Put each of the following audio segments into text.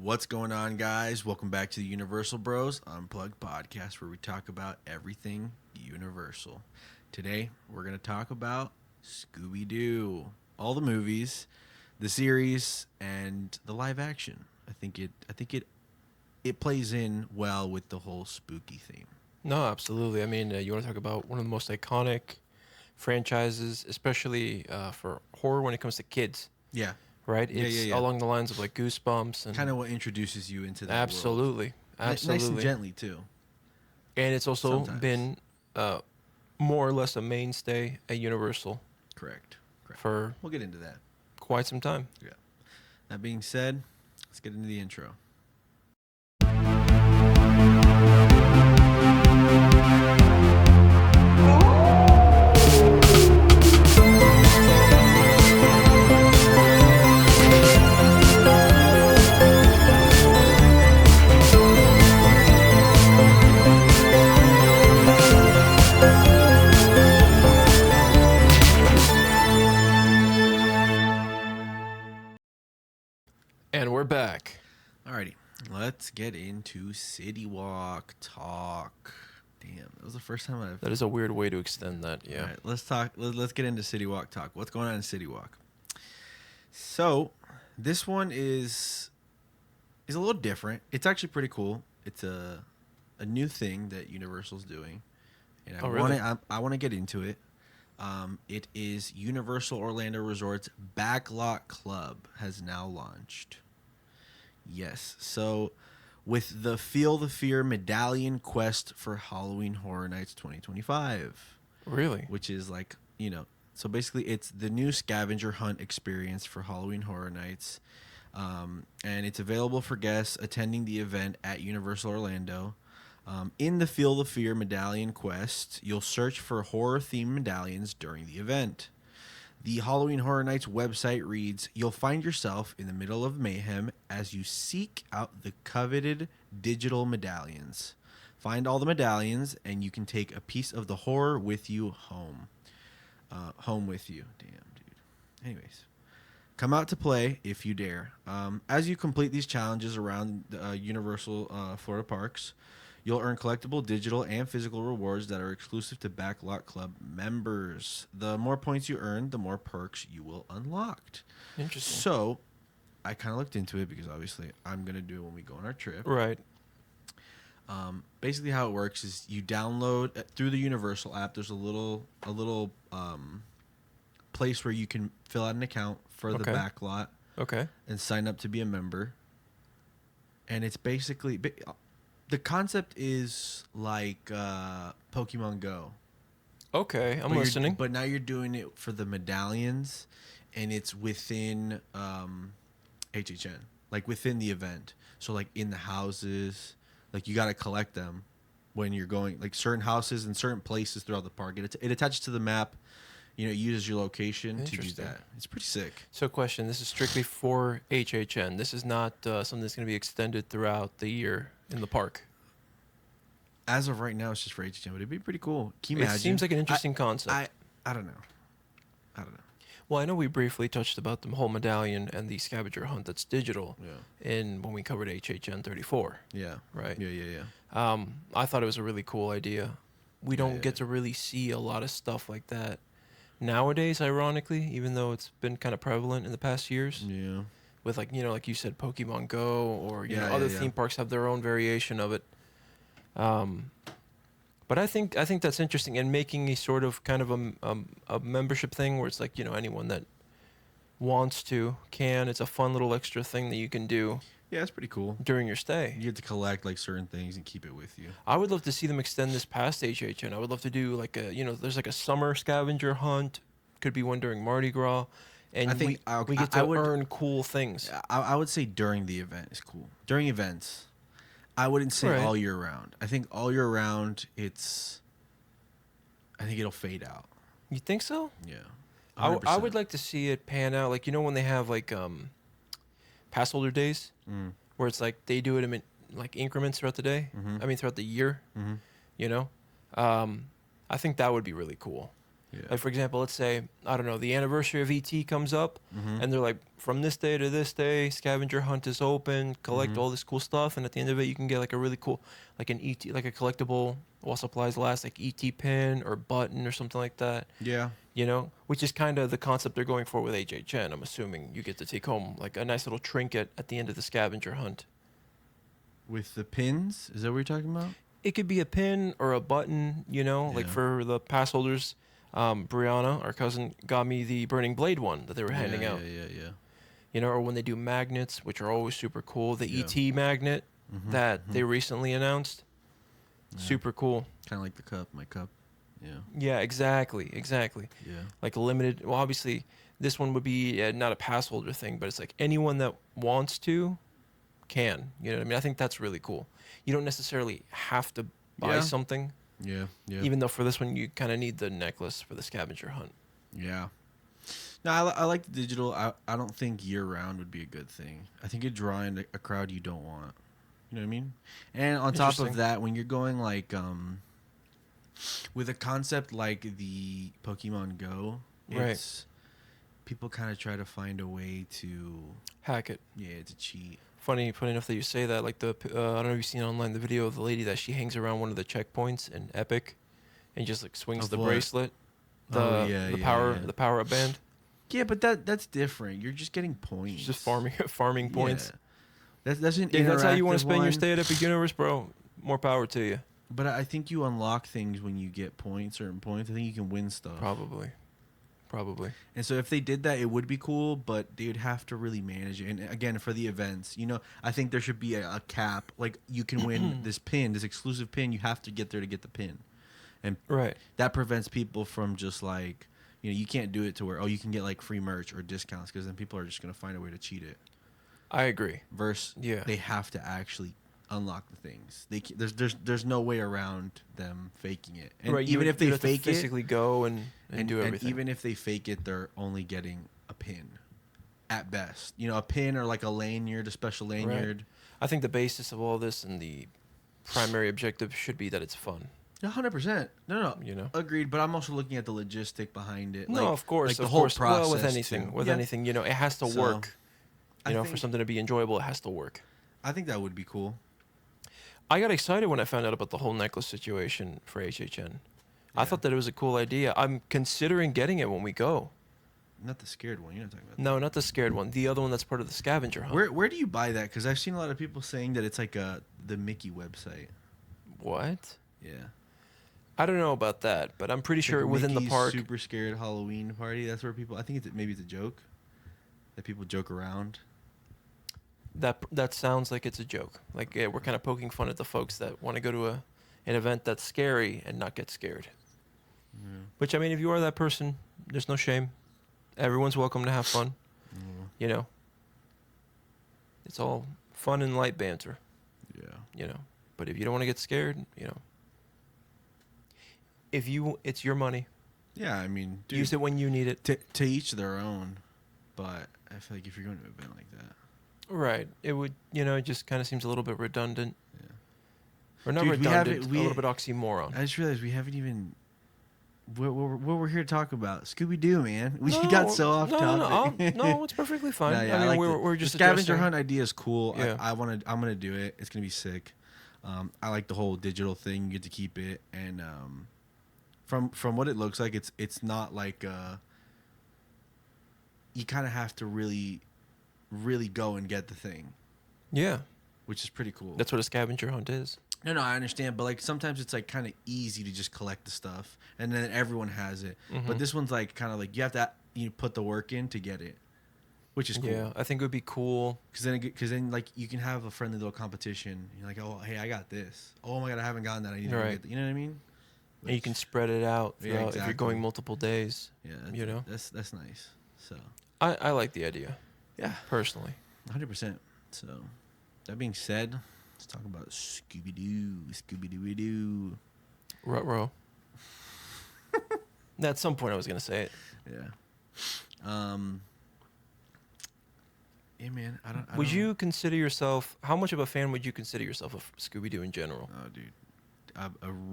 What's going on, guys? Welcome back to the Universal Bros Unplugged podcast, where we talk about everything Universal. Today, we're going to talk about Scooby-Doo, all the movies, the series, and the live action. I think it plays in well with the whole spooky theme. No, absolutely. I mean, you want to talk about one of the most iconic franchises, especially for horror when it comes to kids, Yeah, right? yeah, It's yeah, yeah. along the lines of like Goosebumps and Kind of what introduces you into that world. absolutely, Nice and absolutely. gently too. And it's also Sometimes. been more or less a mainstay at Universal Correct. for We'll get into that. quite some time. Yeah. That being said, let's get into the intro. And we're back. Alrighty, let's get into City Walk talk. Damn, that was the first time I've. That is a weird way to extend that. Yeah. All right, let's talk. Let's get into City Walk talk. What's going on in City Walk? So, this one is a little different. It's actually pretty cool. It's a new thing that Universal's doing, and I want to get into it. It is Universal Orlando Resort's Backlot Club has now launched. Yes, so with the Feel the Fear Medallion Quest for Halloween Horror Nights 2025. Really? Which is like, so basically it's the new scavenger hunt experience for Halloween Horror Nights. And it's available for guests attending the event at Universal Orlando. In the Feel the Fear Medallion Quest, you'll search for horror-themed medallions during the event. The Halloween Horror Nights website reads, "You'll find yourself in the middle of mayhem as you seek out the coveted digital medallions. Find all the medallions, and you can take a piece of the horror with you home." Home with you. Damn, dude. Anyways. Come out to play if you dare. As you complete these challenges around Universal Florida parks, you'll earn collectible digital and physical rewards that are exclusive to Backlot Club members. The more points you earn, the more perks you will unlock. Interesting. So, I kind of looked into it because obviously I'm going to do it when we go on our trip. Right. Basically, how it works is you download through the Universal app. There's a little place where you can fill out an account for the Backlot. Okay. And sign up to be a member. And it's basically the concept is like Pokemon Go. Okay, I'm listening. But now you're doing it for the medallions, and it's within HHN, like within the event. So like in the houses, like you got to collect them when you're going, like certain houses and certain places throughout the park. It attaches to the map. It uses your location to do that. It's pretty sick. So, question: this is strictly for HHN. This is not something that's going to be extended throughout the year in the park. As of right now, it's just for HHN, but it'd be pretty cool. Can you imagine? It seems like an interesting concept. I don't know. Well, I know we briefly touched about the whole medallion and the scavenger hunt that's digital. Yeah. In when we covered HHN 34. Yeah. Right. Yeah. I thought it was a really cool idea. We don't get to really see a lot of stuff like that nowadays, ironically, even though it's been kind of prevalent in the past years. Yeah. With like like you said, Pokemon Go, or other theme parks have their own variation of it. But I think that's interesting, and making a sort of kind of a membership thing where it's like anyone that wants to can. It's a fun little extra thing that you can do. Yeah, it's pretty cool. During your stay, you get to collect like certain things and keep it with you. I would love to see them extend this past HHN. I would love to do like there's like a summer scavenger hunt. Could be one during Mardi Gras, and we get to earn cool things. I would say during the event is cool. During events, I wouldn't say all year round. I think all year round I think it'll fade out. You think so? Yeah. I would like to see it pan out. Like when they have like pass holder days, where it's like they do it in like increments throughout the day. Mm-hmm. I mean throughout the year. Mm-hmm. I think that would be really cool. Yeah. Like, for example, let's say, I don't know, the anniversary of ET comes up, Mm-hmm. and they're like, from this day to this day, scavenger hunt is open, collect Mm-hmm. all this cool stuff, and at the end of it, you can get like a really cool, like an ET, like a collectible, while supplies last, like ET pin or button or something like that, Yeah. you know? Which is kind of the concept they're going for with HHN. I'm assuming you get to take home like a nice little trinket at the end of the scavenger hunt. With the pins, is that what you're talking about? It could be a pin or a button, you know, like Yeah. for the pass holders. Brianna, our cousin, got me the Burning Blade one that they were handing Yeah. out. Yeah. Yeah. You know, or when they do magnets, which are always super cool. The Yeah. ET magnet Mm-hmm. that Mm-hmm. they recently announced, Yeah. super cool. Kind of like the cup, my cup. Yeah. Yeah, exactly, exactly. Yeah. Like a limited. Well, obviously, this one would be not a pass holder thing, but it's like anyone that wants to can. You know what I mean? I think that's really cool. You don't necessarily have to buy Yeah. something, Yeah. Yeah. even though for this one you kind of need the necklace for the scavenger hunt. Yeah. No, I like the digital. I don't think year round would be a good thing. I think it'd draw in a crowd you don't want. You know what I mean? And on top of Interesting. that, when you're going like with a concept like the Pokemon Go, Right. it's people kind of try to find a way to Hack it. to cheat. Funny enough that you say that. Like I don't know if you've seen online the video of the lady that she hangs around one of the checkpoints in Epic, and just like swings Of the what? bracelet, the Oh, yeah, the yeah, power yeah. the power up band. Yeah, but that's different. You're just getting points. She's just farming points. Yeah. That's an If that's how you want to interactive spend your one. stay at Epic Universe, bro, more power to you. But I think you unlock things when you get points, certain points. I think you can win stuff. Probably. And so if they did that, it would be cool, but they'd have to really manage it. And again, for the events, I think there should be a cap. Like, you can win this pin, this exclusive pin. You have to get there to get the pin. And Right. that prevents people from just like, you can't do it to where, you can get like free merch or discounts, because then people are just going to find a way to cheat it. I agree. Versus Yeah. they have to actually unlock the things. There's no way around them faking it. And right. even if they you'd have to fake it, physically go and do everything. and even if they fake it, they're only getting a pin at best. A pin or like a lanyard, a special lanyard. I think the basis of all this and the primary objective should be that it's fun. 100%. No. You know. Agreed. But I'm also looking at the logistic behind it. No, Like, of course. like the of whole course. process. Well, with anything, too. Yeah. it has to So, work. I For think- something to be enjoyable, it has to work. I think that would be cool. I got excited when I found out about the whole necklace situation for HHN. I Yeah. thought that it was a cool idea. I'm considering getting it when we go. Not the scared one. You're not talking about. No, not the scared one. The other one that's part of the scavenger hunt. Where do you buy that? Because I've seen a lot of people saying that it's like the Mickey website. What? Yeah. I don't know about that, but I'm pretty sure Like within the Mickey's park. Super Scared Halloween Party. That's where people. I think maybe it's a joke. That people joke around. That sounds like it's a joke. Like we're kind of poking fun at the folks that want to go to an event that's scary and not get scared. Yeah. Which, I mean, if you are that person, there's no shame. Everyone's welcome to have fun. Yeah. You know. It's all fun and light banter. Yeah. You know. But if you don't want to get scared, it's your money. Yeah. I mean, dude, Use it when you need it. to each their own. But I feel like if you're going to an event like that. Right. It would, it just kind of seems a little bit redundant. Yeah. Or not Dude, redundant, a little bit oxymoron. I just realized we haven't even. What we're here to talk about? Scooby-Doo, man. We No, got so off topic. No, it's perfectly fine. No, yeah, I mean, like we're just the scavenger addressing- hunt idea is cool. Yeah. I'm gonna do it. It's gonna be sick. I like the whole digital thing. You get to keep it, and from what it looks like, it's not like you kind of have to really go and get the thing, Yeah. which is pretty cool. That's what a scavenger hunt is. No, I understand, but like sometimes it's like kind of easy to just collect the stuff, and then everyone has it. Mhm. But this one's like kind of like you have to put the work in to get it, which is cool. Yeah, I think it would be cool. Because then like you can have a friendly little competition. You're like, oh hey, I got this. Oh my god, I haven't gotten that. I need to go Right. get that. You know what I mean? And you can spread it out Yeah, throughout if you're exactly. going multiple days. Yeah, that's nice. So I like the idea, yeah, personally. 100%. So that being said, let's talk about Scooby-Doo. Ruh-roh. At some point I was going to say it. Yeah. Yeah, man. I don't. Would don't- you consider yourself, how much of a fan would you consider yourself of Scooby-Doo in general? Oh, dude.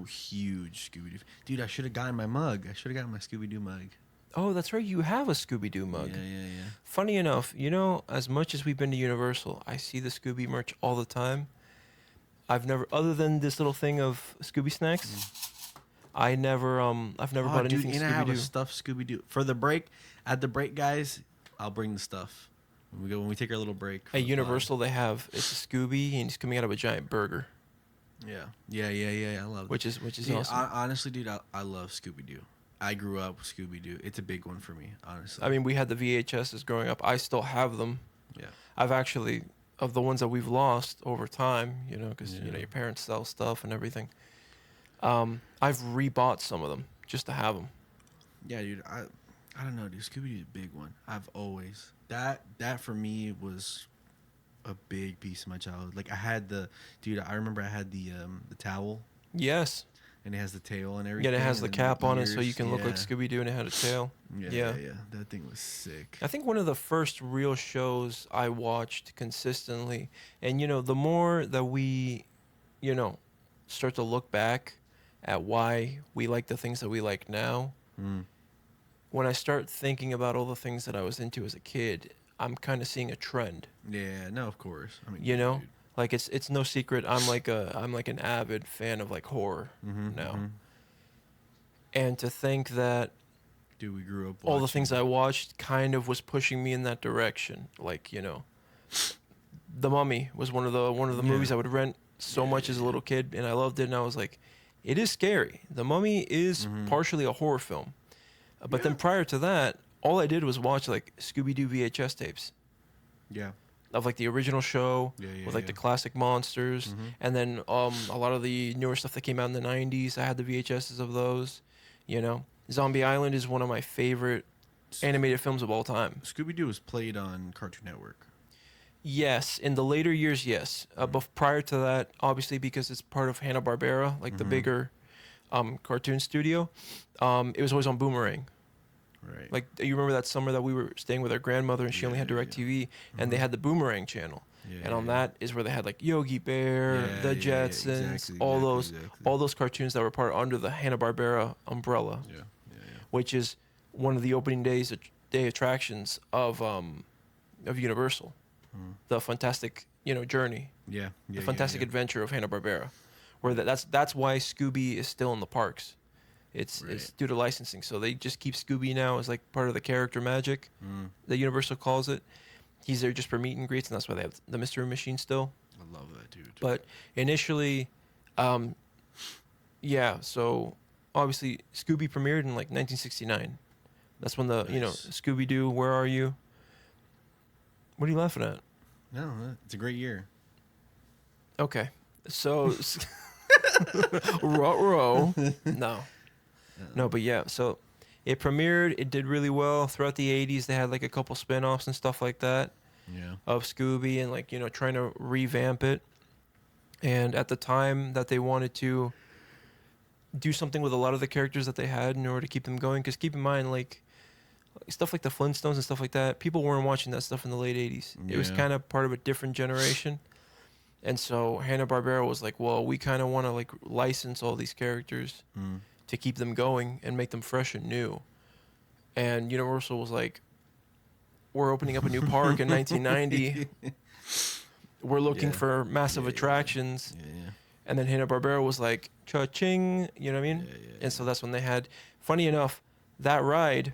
huge Scooby-Doo. Dude, I should have gotten my mug. I should have gotten my Scooby-Doo mug. Oh, that's right. You have a Scooby-Doo mug. Yeah. Funny enough, you know, as much as we've been to Universal, I see the Scooby merch all the time. I've never, other than this little thing of Scooby snacks, I've never bought anything And I have a Scooby-Doo. stuffed Scooby-Doo. For the break, at the break, guys, I'll bring the stuff. When we take our little break. At Universal, they have, it's a Scooby, and he's coming out of a giant burger. Yeah. I love it. Which is Dude, awesome. Honestly, dude, I love Scooby-Doo. I grew up with Scooby-Doo. It's a big one for me, honestly. I mean, we had the VHSs growing up. I still have them. Yeah. I've actually, of the ones that we've lost over time, you know, because, you know, Yeah. your parents sell stuff and everything. I've rebought some of them just to have them. Yeah, dude. I don't know, dude. Scooby-Doo's a big one. I've always that for me was a big piece of my childhood. Like I had I remember I had the towel, Yes. and it has the tail and everything. Yeah, it has the and cap on it so ears. you can look like Yeah. Scooby-Doo, and it had a tail. Yeah. That thing was sick. I think one of the first real shows I watched consistently, and, you know, the more that we, you know, start to look back at why we like the things that we like now, when I start thinking about all the things that I was into as a kid, I'm kind of seeing a trend. Yeah, no, of course. I mean, You know, dude. like it's no secret. I'm like an avid fan of like horror now, and to think that Dude, we grew up. all the watching- things I watched kind of was pushing me in that direction. Like, you know, The Mummy was one of the movies I would rent so much as a little kid, and I loved it. And I was like, it is scary. The Mummy is partially a horror film, but then prior to that, all I did was watch like Scooby-Doo VHS tapes. Yeah. Of like the original show with like the classic monsters, and then a lot of the newer stuff that came out in the 90s. I had the VHSs of those. You know, Zombie Island is one of my favorite animated films of all time. Scooby-Doo was played on Cartoon Network. Yes, in the later years, yes. But prior to that, obviously because it's part of Hanna-Barbera, like the bigger cartoon studio, it was always on Boomerang. Right. Like, you remember that summer that we were staying with our grandmother and she only had DirecTV, and they had the Boomerang channel. And on that is where they had like Yogi Bear, the Jetsons, all those cartoons that were part under the Hanna-Barbera umbrella, which is one of the opening day attractions of Universal, the fantastic journey, the fantastic adventure of Hanna-Barbera, where that's why Scooby is still in the parks. It's due to licensing, so they just keep Scooby now as like part of the character magic that Universal calls it. He's there just for meet and greets, and that's why they have the Mystery Machine still. I love that, dude. But initially, so obviously Scooby premiered in like 1969. That's when the Scooby-Doo, Where Are You? What are you laughing at? No, it's a great year. Okay, so ruh-roh. No, but yeah, so it premiered. It did really well throughout the 80s. They had like a couple spin-offs and stuff like that of Scooby, and like, trying to revamp it. And at the time that they wanted to do something with a lot of the characters that they had in order to keep them going, because keep in mind, like stuff like the Flintstones and stuff like that, people weren't watching that stuff in the late 80s. It was kind of part of a different generation. And so Hanna-Barbera was like, well, we kind of want to like license all these characters to keep them going and make them fresh and new. And Universal was like, we're opening up a new park in 1990. We're looking for massive attractions. And then Hanna-Barbera was like, cha-ching, you know what I mean? And so that's when they had, funny enough, that ride,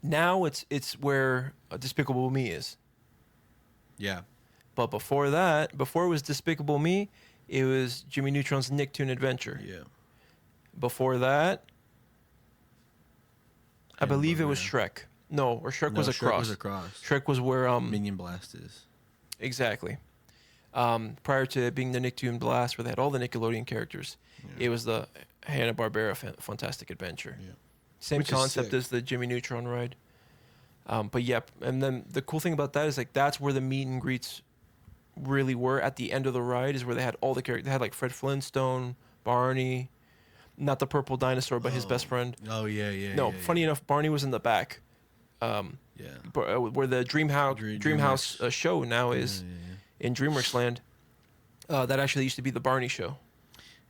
now it's where Despicable Me is. Yeah. But before that, before it was Despicable Me, it was Jimmy Neutron's Nicktoon Adventure. Yeah. Before that, I believe it was Shrek. No, or Shrek was across. Shrek was across. Shrek was where Minion Blast is. Exactly. Prior to it being the Nicktoon Blast, where they had all the Nickelodeon characters, it was the Hanna-Barbera Fantastic Adventure. Yeah. Same concept as the Jimmy Neutron ride. But yeah, and then the cool thing about that is like that's where the meet and greets really were at the end of the ride, is where they had all the characters. They had like Fred Flintstone, Barney, not the purple dinosaur, but his best friend. Oh yeah. No, funny enough, Barney was in the back. Where the Dreamhouse show now is in DreamWorks Land. That actually used to be the Barney show.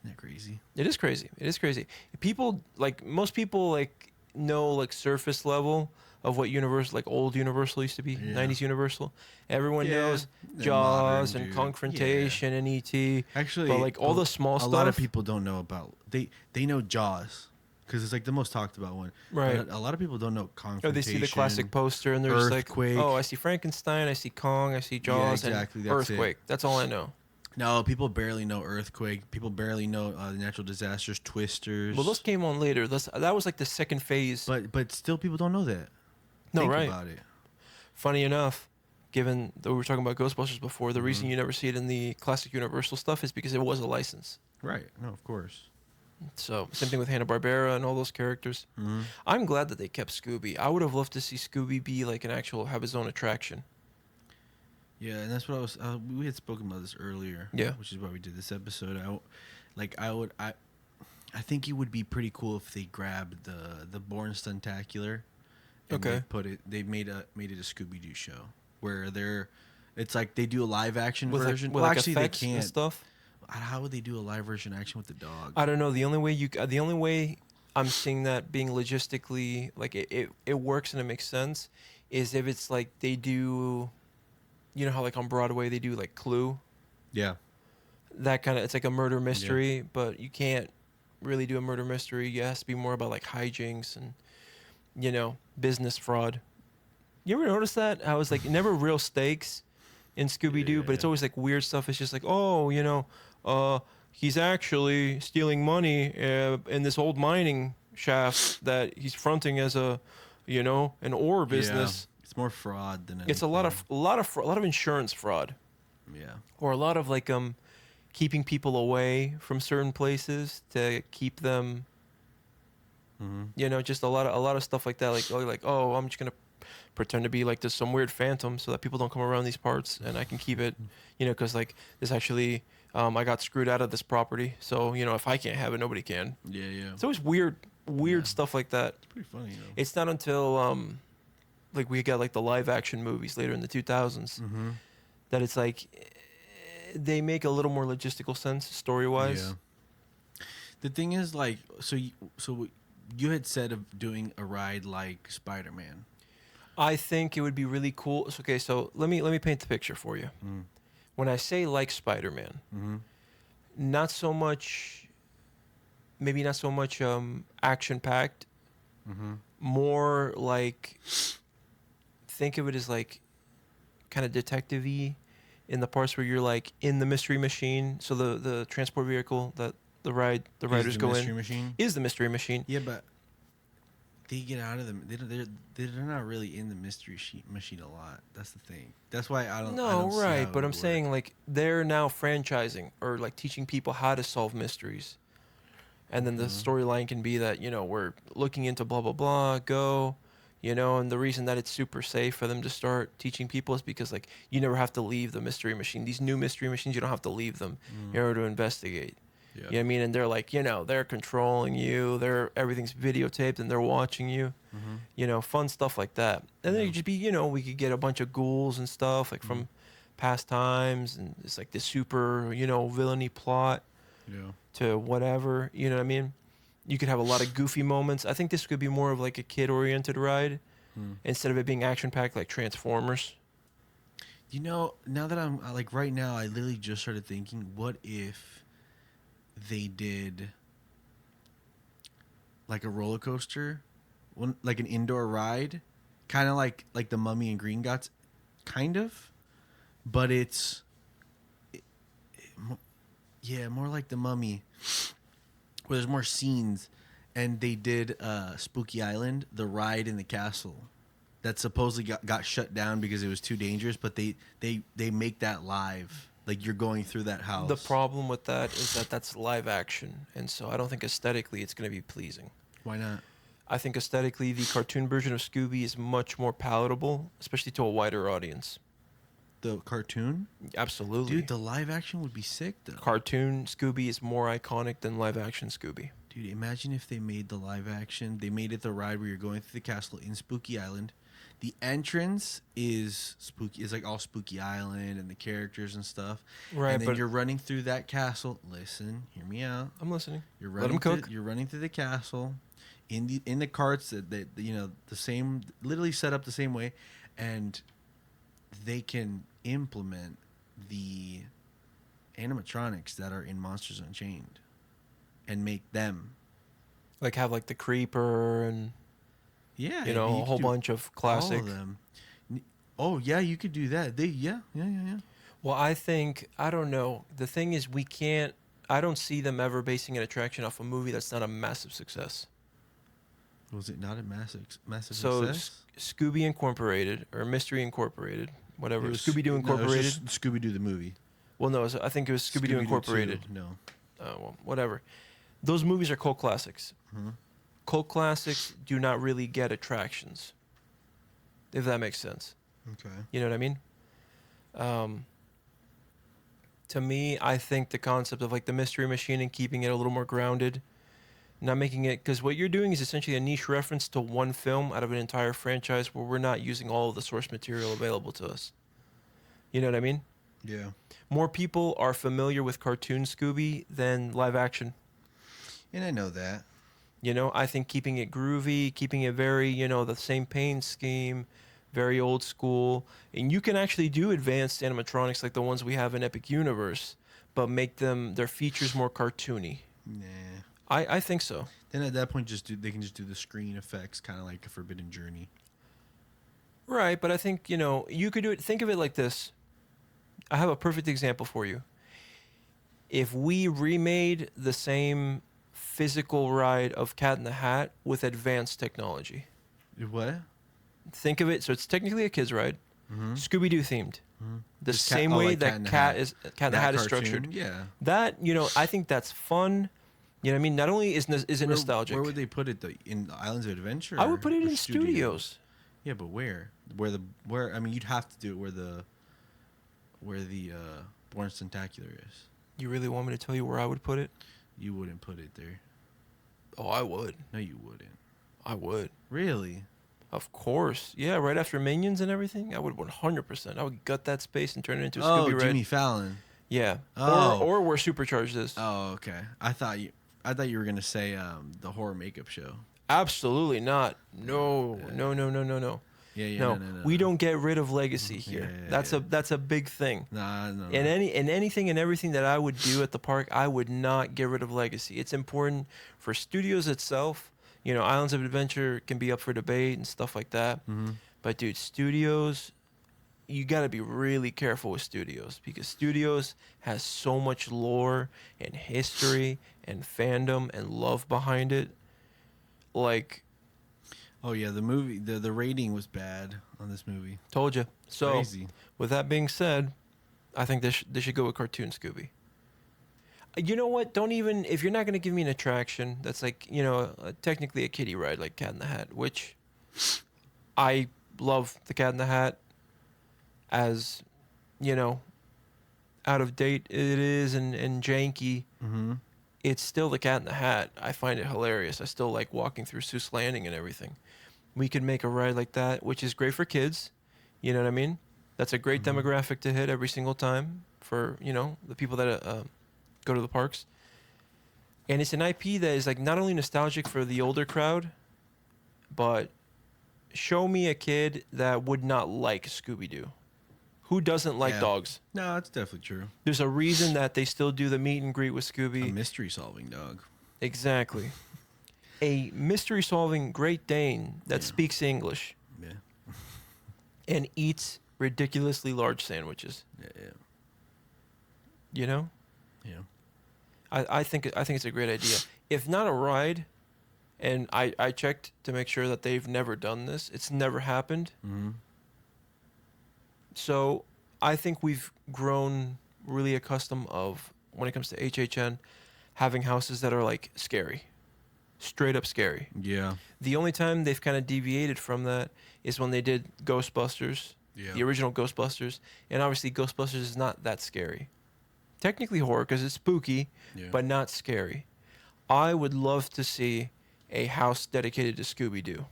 Isn't that crazy? It is crazy. It is crazy. People like most people like know like surface level of what Universal like old Universal used to be, Yeah. 90s Universal. Everyone Yeah. knows The Jaws modern and dude. Confrontation and ET. Actually, But like all the small a stuff. lot of people don't know about they know Jaws because it's like the most talked about one. Right. But a lot of people don't know Or Confrontation. they see the classic poster and they're just like, Earthquake. oh, I see Frankenstein, I see Kong, I see Jaws, exactly, and that's it. Earthquake. That's all I know. No, people barely know Earthquake. People barely know natural disasters, Twisters. Well, those came on later. That was like the second phase. But still, people don't know that. No, Think right. about it. Funny enough, given that we were talking about Ghostbusters before, the reason you never see it in the classic Universal stuff is because it was a license. Right. No, of course. So, same thing with Hanna-Barbera and all those characters. Mm-hmm. I'm glad that they kept Scooby. I would have loved to see Scooby be like an actual, have his own attraction. Yeah, and that's what I was. We had spoken about this earlier. Yeah. Which is why we did this episode. I think it would be pretty cool if they grabbed the Born Stuntacular. And Okay. They made it a Scooby-Doo show where it's like they do a live action version. With Well, like actually, they effects and can't. stuff. How would they do a live version action with the dog? I don't know. The only way I'm seeing that being logistically like it works and it makes sense is if it's like they do, you know how like on Broadway they do like Clue, Yeah. that kind of, it's like a murder mystery, but you can't really do a murder mystery. It has to be more about like hijinks and, you know, business fraud. You ever notice that? How it's like never real stakes in Scooby-Doo, but it's always like weird stuff. It's just like, oh, you know, he's actually stealing money in this old mining shaft that he's fronting as a, you know, an ore business. Yeah. It's more fraud than anything. It's a lot of insurance fraud. Yeah. Or a lot of like keeping people away from certain places to keep them. Mm-hmm. You know, just a lot of stuff like that. Like oh, I'm just gonna pretend to be like this some weird phantom so that people don't come around these parts and I can keep it. You know, because like this actually, I got screwed out of this property, so you know if I can't have it, nobody can. Yeah, yeah. It's always weird stuff like that. It's pretty funny though. It's not until like we got like the live action movies later in the 2000s that it's like they make a little more logistical sense story wise. Yeah. The thing is, like, so you had said of doing a ride like Spider-Man. I think it would be really cool. Okay, so let me paint the picture for you. Mm. When I say like Spider-Man, not so much, maybe not so much action-packed, more like, think of it as like kind of detective-y in the parts where you're like in the mystery machine. So the transport vehicle that the riders go in machine? is the mystery machine. Yeah, but they get out of them. They're not really in the mystery machine a lot. That's the thing. That's why I don't. No, I don't see right, how but it I'm would saying work. like they're now franchising or like teaching people how to solve mysteries. And then the storyline can be that, you know, we're looking into blah, blah, blah, go, you know, and the reason that it's super safe for them to start teaching people is because, like, you never have to leave the mystery machine. These new mystery machines, you don't have to leave them in order to investigate. Yeah. You know what I mean? And they're like, you know, they're controlling you. Everything's videotaped and they're watching you. You know, fun stuff like that. And then it could just be, you know, we could get a bunch of ghouls and stuff, like from past times. And it's like the super, you know, villainy plot. Yeah. To whatever, you know what I mean? You could have a lot of goofy moments. I think this could be more of like a kid-oriented ride instead of it being action-packed like Transformers. You know, now that I'm like right now, I literally just started thinking, what if they did like a roller coaster, like an indoor ride, kind of like the Mummy and Green Gots, kind of, but it's more like the Mummy, where there's more scenes, and they did Spooky Island, the ride in the castle, that supposedly got shut down because it was too dangerous, but they make that live, like you're going through that house. The problem with that is that that's live action, and so I don't think aesthetically it's going to be pleasing. Why not? I think aesthetically the cartoon version of Scooby is much more palatable, especially to a wider audience. The cartoon? Absolutely. Dude, the live action would be sick, though. Cartoon Scooby is more iconic than live action Scooby. Dude, imagine if they made the live action. They made it the ride where you're going through the castle in Spooky Island. The entrance is spooky. It's like all Spooky Island and the characters and stuff. Right, And then but you're running through that castle. Listen, hear me out. I'm listening. You're Let running them cook. You're running through the castle, in the carts that the same, literally set up the same way, and they can implement the animatronics that are in Monsters Unchained, and make them Like have like the creeper and yeah, you know, you a could whole do bunch of classic. all of them. Oh yeah, you could do that. Yeah. Well, I think I don't know. The thing is, we can't. I don't see them ever basing an attraction off a movie that's not a massive success. Was it not a massive So success? Scooby Incorporated or Mystery Incorporated, whatever. It was Scooby Doo No, Incorporated. it was just Scooby-Doo the movie. Well, no, I think it was Scooby Doo Incorporated. 2, no. Well, whatever. Those movies are cult classics. Mhm. Cult classics do not really get attractions, if that makes sense. Okay. You know what I mean? To me, I think the concept of like the Mystery Machine and keeping it a little more grounded, not making it, because what you're doing is essentially a niche reference to one film out of an entire franchise where we're not using all of the source material available to us. You know what I mean? Yeah. More people are familiar with cartoon Scooby than live action. And I know that. You know, I think keeping it groovy, keeping it very, you know, the same paint scheme, very old school. And you can actually do advanced animatronics like the ones we have in Epic Universe, but make their features more cartoony. Nah. I think so. Then at that point, they can just do the screen effects, kind of like a Forbidden Journey. Right, but I think, you know, you could do it. Think of it like this. I have a perfect example for you. If we remade the same physical ride of Cat in the Hat with advanced technology. What? Think of it. So it's technically a kid's ride, Scooby-Doo themed. The Just same way like that Cat in the Hat is cartoon? structured. Yeah. That, you know, I think that's fun. You know what I mean? Not only is it nostalgic. Where would they put it? In the Islands of Adventure? I would put it or in studios. Yeah, but where? Where? I mean, you'd have to do it where the Born Spectacular is. You really want me to tell you where I would put it? You wouldn't put it there. Oh, I would. No, you wouldn't. I would. Really? Of course. Yeah, right after Minions and everything, I would 100%. I would gut that space and turn it into a Scooby ride. Jimmy Fallon. Yeah. Oh. Or where Supercharged is. Oh, okay. I thought you were gonna say the horror makeup show. Absolutely not. No. Yeah. No, No. we don't get rid of legacy here. Yeah. That's a big thing. Nah, no. In anything and everything that I would do at the park, I would not get rid of legacy. It's important for studios itself. You know, Islands of Adventure can be up for debate and stuff like that. Mm-hmm. But dude, studios, you got to be really careful with studios because studios has so much lore and history and fandom and love behind it. Like, Oh yeah, the movie, the rating was bad on this movie. told you. So, Crazy. with that being said, I think they should go with Cartoon Scooby. You know what? Don't even, if you're not going to give me an attraction that's like, you know, technically a kiddie ride like Cat in the Hat, which I love the Cat in the Hat as, you know, out of date it is and janky. Mm-hmm. It's still the Cat in the Hat. I find it hilarious. I still like walking through Seuss Landing and everything. We could make a ride like that, which is great for kids. You know what I mean? That's a great demographic to hit every single time for, you know, the people that go to the parks. And it's an IP that is like not only nostalgic for the older crowd, but show me a kid that would not like Scooby-Doo. Who doesn't like dogs? No, that's definitely true. There's a reason that they still do the meet and greet with Scooby. A mystery solving dog. Exactly. A mystery solving Great Dane that speaks English Yeah. and eats ridiculously large sandwiches. Yeah. You know? Yeah. I think it's a great idea. If not a ride, and I checked to make sure that they've never done this. It's never happened. Mm-hmm. So I think we've grown really accustomed of, when it comes to HHN, having houses that are like scary. Straight up scary. Yeah. The only time they've kind of deviated from that is when they did Ghostbusters, the original Ghostbusters. And obviously Ghostbusters is not that scary. Technically horror because it's spooky, but not scary. I would love to see a house dedicated to Scooby-Doo.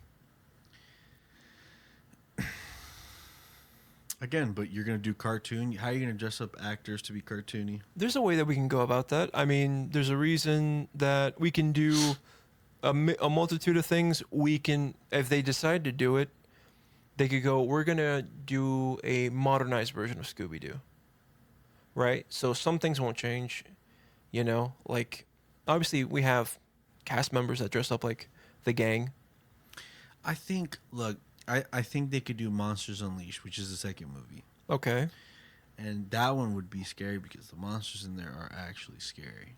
Again, but you're gonna do cartoon. How are you gonna dress up actors to be cartoony? There's a way that we can go about that. I mean, there's a reason that we can do a multitude of things. We can, if they decide to do it, they could go, we're going to do a modernized version of Scooby-Doo. Right? So some things won't change, you know? Like, obviously, we have cast members that dress up like the gang. I think, look, I think they could do Monsters Unleashed, which is the second movie. Okay. And that one would be scary because the monsters in there are actually scary.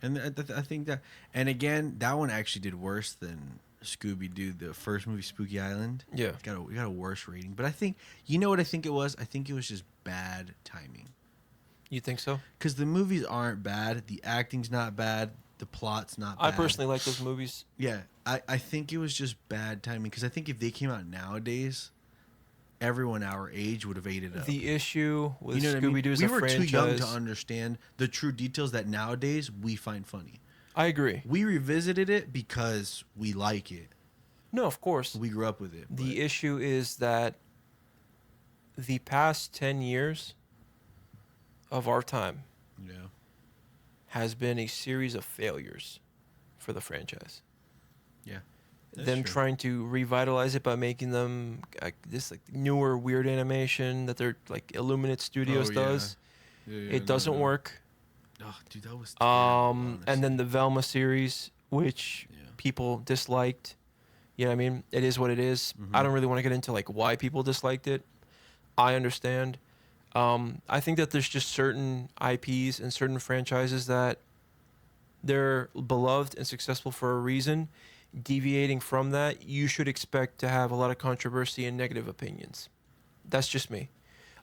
And I think that, and again, that one actually did worse than Scooby-Doo, the first movie, Spooky Island. Yeah. We got a worse rating. But I think, you know what I think it was? I think it was just bad timing. You think so? Because the movies aren't bad. The acting's not bad. The plot's not bad. I personally like those movies. Yeah. I think it was just bad timing. Because I think if they came out nowadays, everyone our age would have ate it up. The issue with you know Scooby-Doo is we a were franchise. too young to understand the true details that nowadays we find funny. I agree. We revisited it because we like it. No, of course. We grew up with it. The issue is that the past 10 years of our time has been a series of failures for the franchise. Yeah. Them true. trying to revitalize it by making them this like newer weird animation that they're like Illuminate Studios does. It doesn't work. Oh, dude, that was terrible, and then the Velma series, which people disliked. You know what I mean? It is what it is. Mm-hmm. I don't really want to get into like why people disliked it. I understand. I think that there's just certain IPs and certain franchises that they're beloved and successful for a reason. Deviating from that, you should expect to have a lot of controversy and negative opinions. That's just me.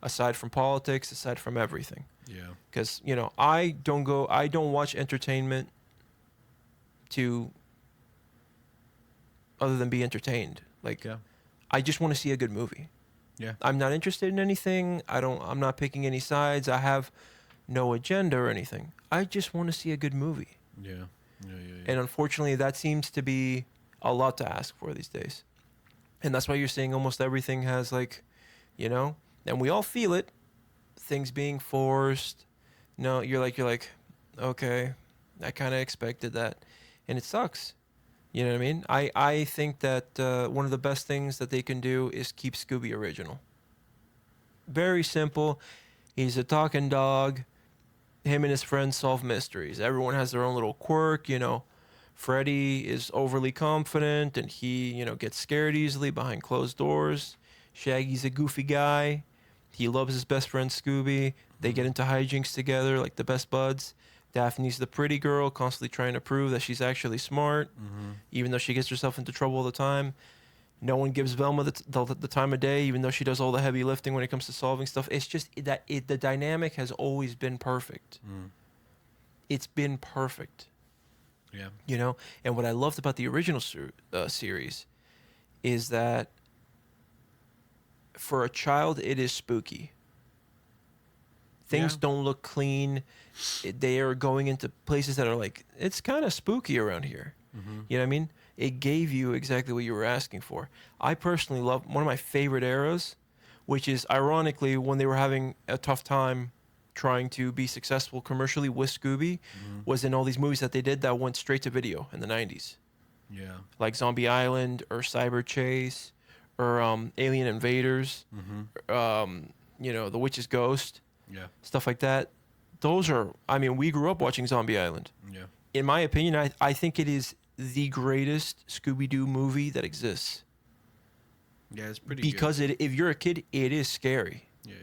Aside from politics, aside from everything. Yeah. Because, you know, I don't watch entertainment to other than be entertained. Like, I just want to see a good movie. Yeah. I'm not interested in anything. I'm not picking any sides. I have no agenda or anything. I just want to see a good movie. Yeah. And unfortunately, that seems to be a lot to ask for these days. And that's why you're seeing almost everything has like, you know, and we all feel it, things being forced. No, you're like, okay, I kind of expected that. And it sucks. You know what I mean? I think that one of the best things that they can do is keep Scooby original. Very simple. He's a talking dog. Him and his friends solve mysteries. Everyone has their own little quirk, you know. Freddy is overly confident and he, you know, gets scared easily behind closed doors. Shaggy's a goofy guy. He loves his best friend Scooby. They get into hijinks together like the best buds. Daphne's the pretty girl, constantly trying to prove that she's actually smart, even though she gets herself into trouble all the time. No one gives Velma the time of day, even though she does all the heavy lifting when it comes to solving stuff. It's just that the dynamic has always been perfect. It's been perfect. Yeah. You know? And what I loved about the original series is that for a child, it is spooky. Things don't look clean. They are going into places that are like, it's kind of spooky around here. You know what I mean? It gave you exactly what you were asking for. I personally love one of my favorite eras, which is ironically when they were having a tough time trying to be successful commercially with Scooby, was in all these movies that they did that went straight to video in the 90s. Yeah. Like Zombie Island or Cyber Chase or Alien Invaders, you know, The Witch's Ghost, stuff like that. Those are, I mean, we grew up watching Zombie Island. Yeah. In my opinion, I think it is the greatest Scooby-Doo movie that exists. Yeah, it's pretty because good. if you're a kid, it is scary. Yeah.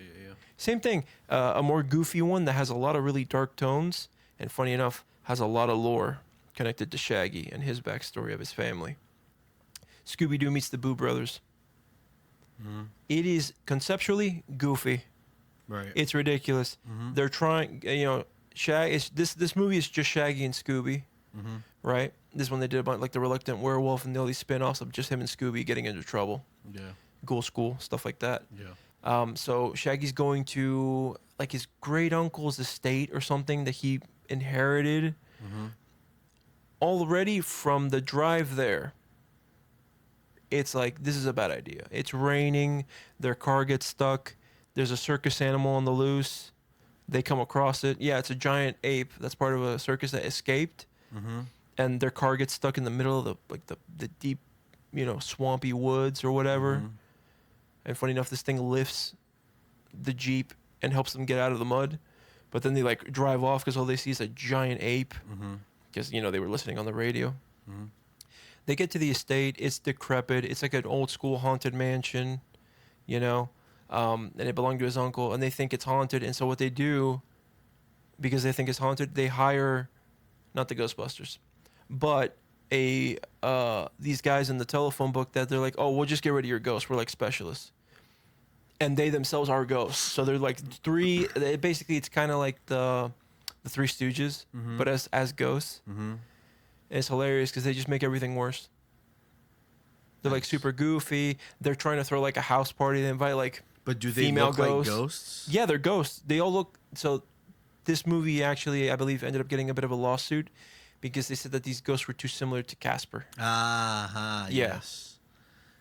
Same thing, a more goofy one that has a lot of really dark tones, and funny enough, has a lot of lore connected to Shaggy and his backstory of his family. Scooby-Doo meets the Boo Brothers. It is conceptually goofy. Right. It's ridiculous. They're trying, you know, this movie is just Shaggy and Scooby, right? This one they did about like the Reluctant Werewolf and all these spin-offs of just him and Scooby getting into trouble. Yeah. Ghoul School, stuff like that. Yeah. So Shaggy's going to like his great uncle's estate or something that he inherited. Already from the drive there, it's like, this is a bad idea. It's raining. Their car gets stuck. There's a circus animal on the loose. They come across it. Yeah, it's a giant ape that's part of a circus that escaped, and their car gets stuck in the middle of the deep, swampy woods or whatever. And funny enough, this thing lifts the Jeep and helps them get out of the mud. But then they like drive off because all they see is a giant ape. Because they were listening on the radio. They get to the estate. It's decrepit. It's like an old school haunted mansion, and it belonged to his uncle. And they think it's haunted. And so what they do, because they think it's haunted, they hire, not the Ghostbusters, but these guys in the telephone book that they're like, oh, we'll just get rid of your ghost. We're like specialists. And they themselves are ghosts. So they're like three. Basically, it's kind of like the Three Stooges, but as ghosts. And it's hilarious because they just make everything worse. They're like super goofy. They're trying to throw like a house party. They invite like but do they female look ghosts. like ghosts? Yeah, they're ghosts. They all look. So this movie actually, I believe, ended up getting a bit of a lawsuit because they said that these ghosts were too similar to Casper. Yeah. Yes.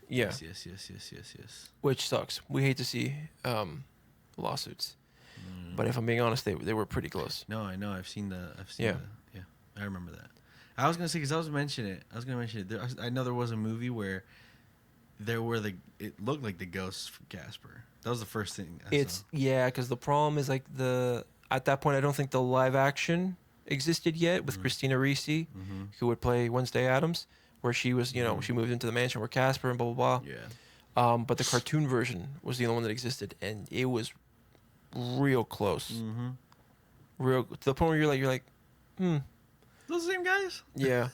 Yeah. Yes. Which sucks. We hate to see lawsuits. But if I'm being honest, they were pretty close. No, I know. I've seen the. Yeah, I remember that. I was gonna say because I was gonna mention it. I know there was a movie where it looked like the ghosts from Casper. That was the first thing I saw. Yeah, because the problem is like at that point I don't think the live action existed yet with Christina Ricci, who would play Wednesday Addams, where she was she moved into the mansion where Casper and blah blah blah. Yeah. But the cartoon version was the only one that existed, and it was real close. Real to the point where you're like, Those same guys? Yeah.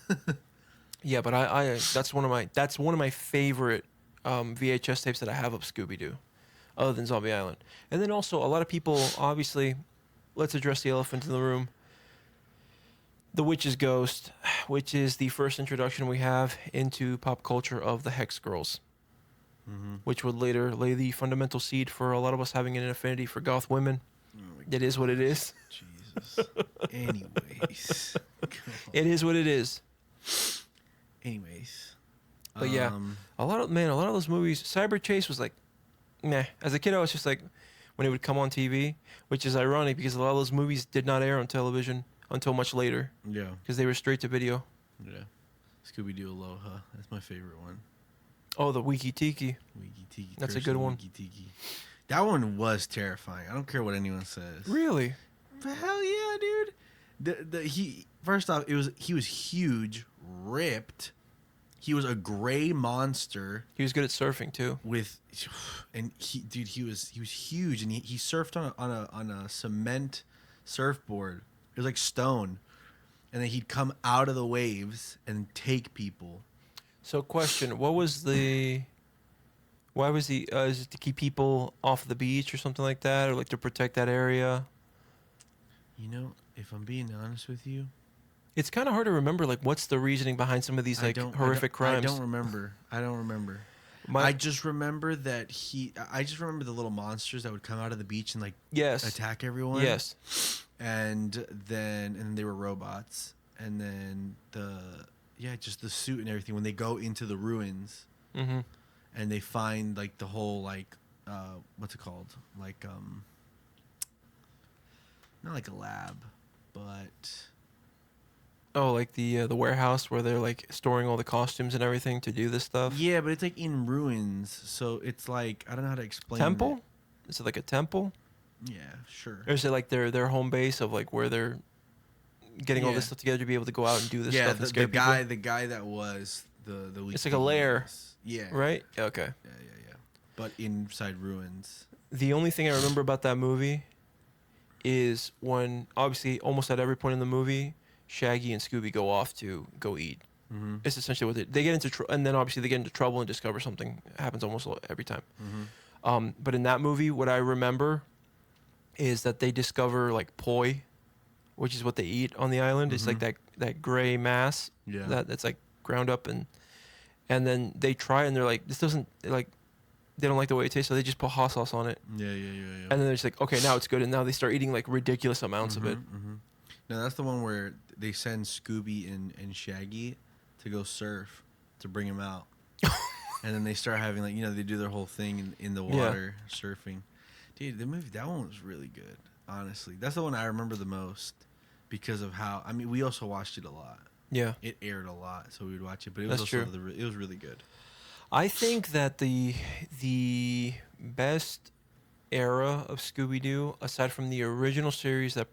Yeah, but I that's one of my favorite VHS tapes that I have of Scooby-Doo, other than Zombie Island. And then also a lot of people, obviously, let's address the elephant in the room. The Witch's Ghost, which is the first introduction we have into pop culture of the Hex Girls, which would later lay the fundamental seed for a lot of us having an affinity for goth women. It is what it is. Jesus. Anyways. It is what it is. Anyways. But yeah, a lot of those movies, Cyber Chase was like, meh. As a kid, I was just like, when it would come on TV, which is ironic because a lot of those movies did not air on television until much later. Yeah. Because they were straight to video. Yeah. Scooby-Doo Aloha. That's my favorite one. Oh, the Wiki Tiki. Wiki Tiki. That's a good one. Wiki Tiki. That one was terrifying. I don't care what anyone says. Really? Hell yeah, dude. He first off, he was huge, ripped. He was a gray monster. He was good at surfing too. He was huge, and he surfed on a cement surfboard. It was like stone, and then he'd come out of the waves and take people. So, question: why was he? Is it to keep people off the beach or something like that, or like to protect that area? If I'm being honest with you, it's kind of hard to remember. Like, what's the reasoning behind some of these horrific crimes? I don't remember. I just remember that I just remember the little monsters that would come out of the beach and attack everyone. Yes. And then they were robots, and then just the suit and everything when they go into the ruins, and they find like the whole what's it called, not like a lab, but like the warehouse where they're like storing all the costumes and everything to do this stuff. Yeah, but it's like in ruins, so it's like I don't know how to explain. Temple? Is it like a temple? Yeah, sure. Or is it like their home base of like where they're getting all this stuff together to be able to go out and do this stuff? Yeah, the guy that was the it's like a lair. Yeah. Right? Okay. Yeah. But inside ruins. The only thing I remember about that movie is when, obviously, almost at every point in the movie, Shaggy and Scooby go off to go eat. It's essentially what they get into, and then obviously they get into trouble and discover something. It happens almost every time. But in that movie, what I remember is that they discover like poi, which is what they eat on the island. It's like that gray mass that's like ground up, and then they try and they're like, this doesn't they don't like the way it tastes, so they just put hot sauce on it. Yeah. And then they're just like, okay, now it's good, and now they start eating like ridiculous amounts of it. No, that's the one where they send Scooby and Shaggy to go surf to bring him out. And then they start having they do their whole thing in the water surfing. Dude, the movie, that one was really good. Honestly, that's the one I remember the most because of how. I mean, we also watched it a lot. Yeah, It aired a lot, so we would watch it. But it was that's also true. it was really good. I think that the best era of Scooby-Doo, aside from the original series that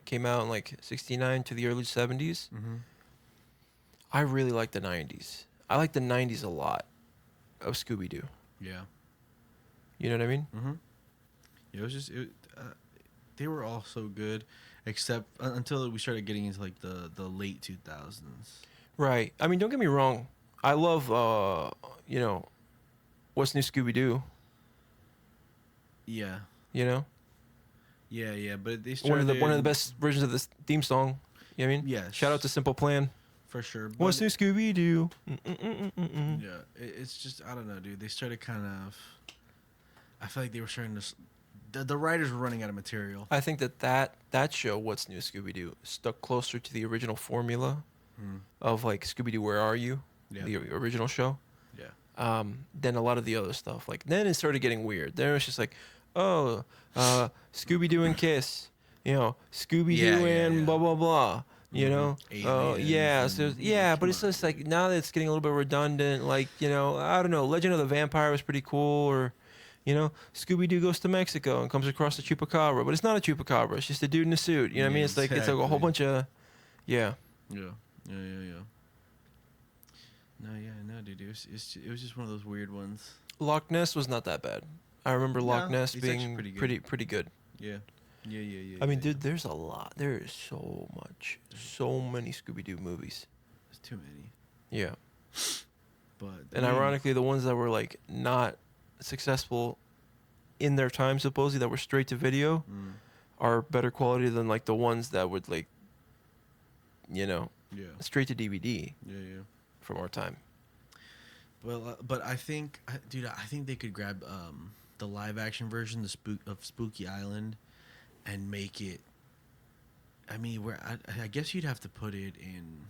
came out in like '69 to the early '70s, Mm-hmm. I really like the '90s. I like the '90s a lot of Scooby-Doo. Yeah. You know what I mean? Mm-hmm. It was just they were all so good, except until we started getting into like the late 2000s. Right. I mean, don't get me wrong. I love you know, What's New Scooby-Doo, Yeah. you know? Yeah. But they One of the started. best versions of this theme song. You know what I mean? Shout out to Yes, Simple Plan. for sure. What's But New Scooby-Doo? Mm-mm-mm-mm-mm. yeah, it's just I don't know, dude. They started kind of. I feel like they were starting to. The writers were running out of material. I think that show, What's New Scooby-Doo, stuck closer to the original formula Mm. of like Scooby-Doo, Where Are You? Yeah. The original show. Yeah. Than a lot of the other stuff. Like then it started getting weird. Then it was just like, oh, Scooby-Doo and Kiss, Scooby-Doo and Yeah. blah blah blah. Mm-hmm. Oh Aliens yeah, so and yeah, but come it's on, just like dude. now that it's getting a little bit redundant. Like I don't know, Legend of the Vampire was pretty cool, or Scooby-Doo goes to Mexico and comes across a chupacabra, but it's not a chupacabra. It's just a dude in a suit. You know what I mean? It's like a whole Exactly. bunch of, yeah. Yeah. No, dude. It was just one of those weird ones. Loch Ness was not that bad. I remember Loch No, Ness it's actually being pretty good. pretty good. Yeah. I mean, Yeah. dude, there's a lot. There is so much, so many Scooby-Doo movies. There's too many. Yeah, But and ironically, the ones that were like not successful in their time, supposedly that were straight to video, mm, are better quality than like the ones that would like, yeah. straight to DVD Yeah. from our time. Well, but I think, dude, I think they could grab the live action version, of Spooky Island, and make it. I mean, I guess you'd have to put it in.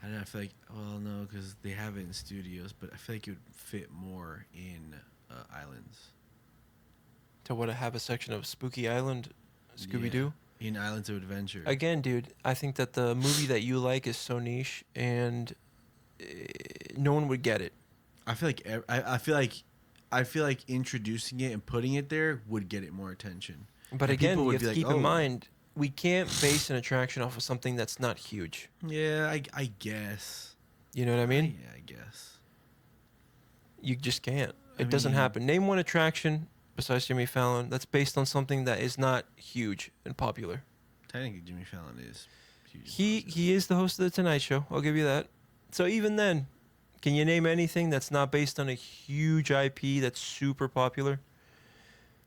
I don't know. I feel like, well, no, because they have it in studios, but I feel like it would fit more in islands. To what, have a section of Spooky Island, Scooby-Doo. Yeah, in Islands of Adventure. Again, dude, I think that the movie that you like is so niche, and no one would get it. I feel like I feel like introducing it and putting it there would get it more attention. But And again, people you would have be to like, keep "Oh." in mind, we can't base an attraction off of something that's not huge. Yeah, I guess. You know what I mean? Yeah, I guess. You just can't. I It doesn't mean- happen. Name one attraction besides Jimmy Fallon that's based on something that is not huge and popular. Technically, Jimmy Fallon is huge. He is the host of the Tonight Show. I'll give you that. So even then, can you name anything that's not based on a huge IP that's super popular?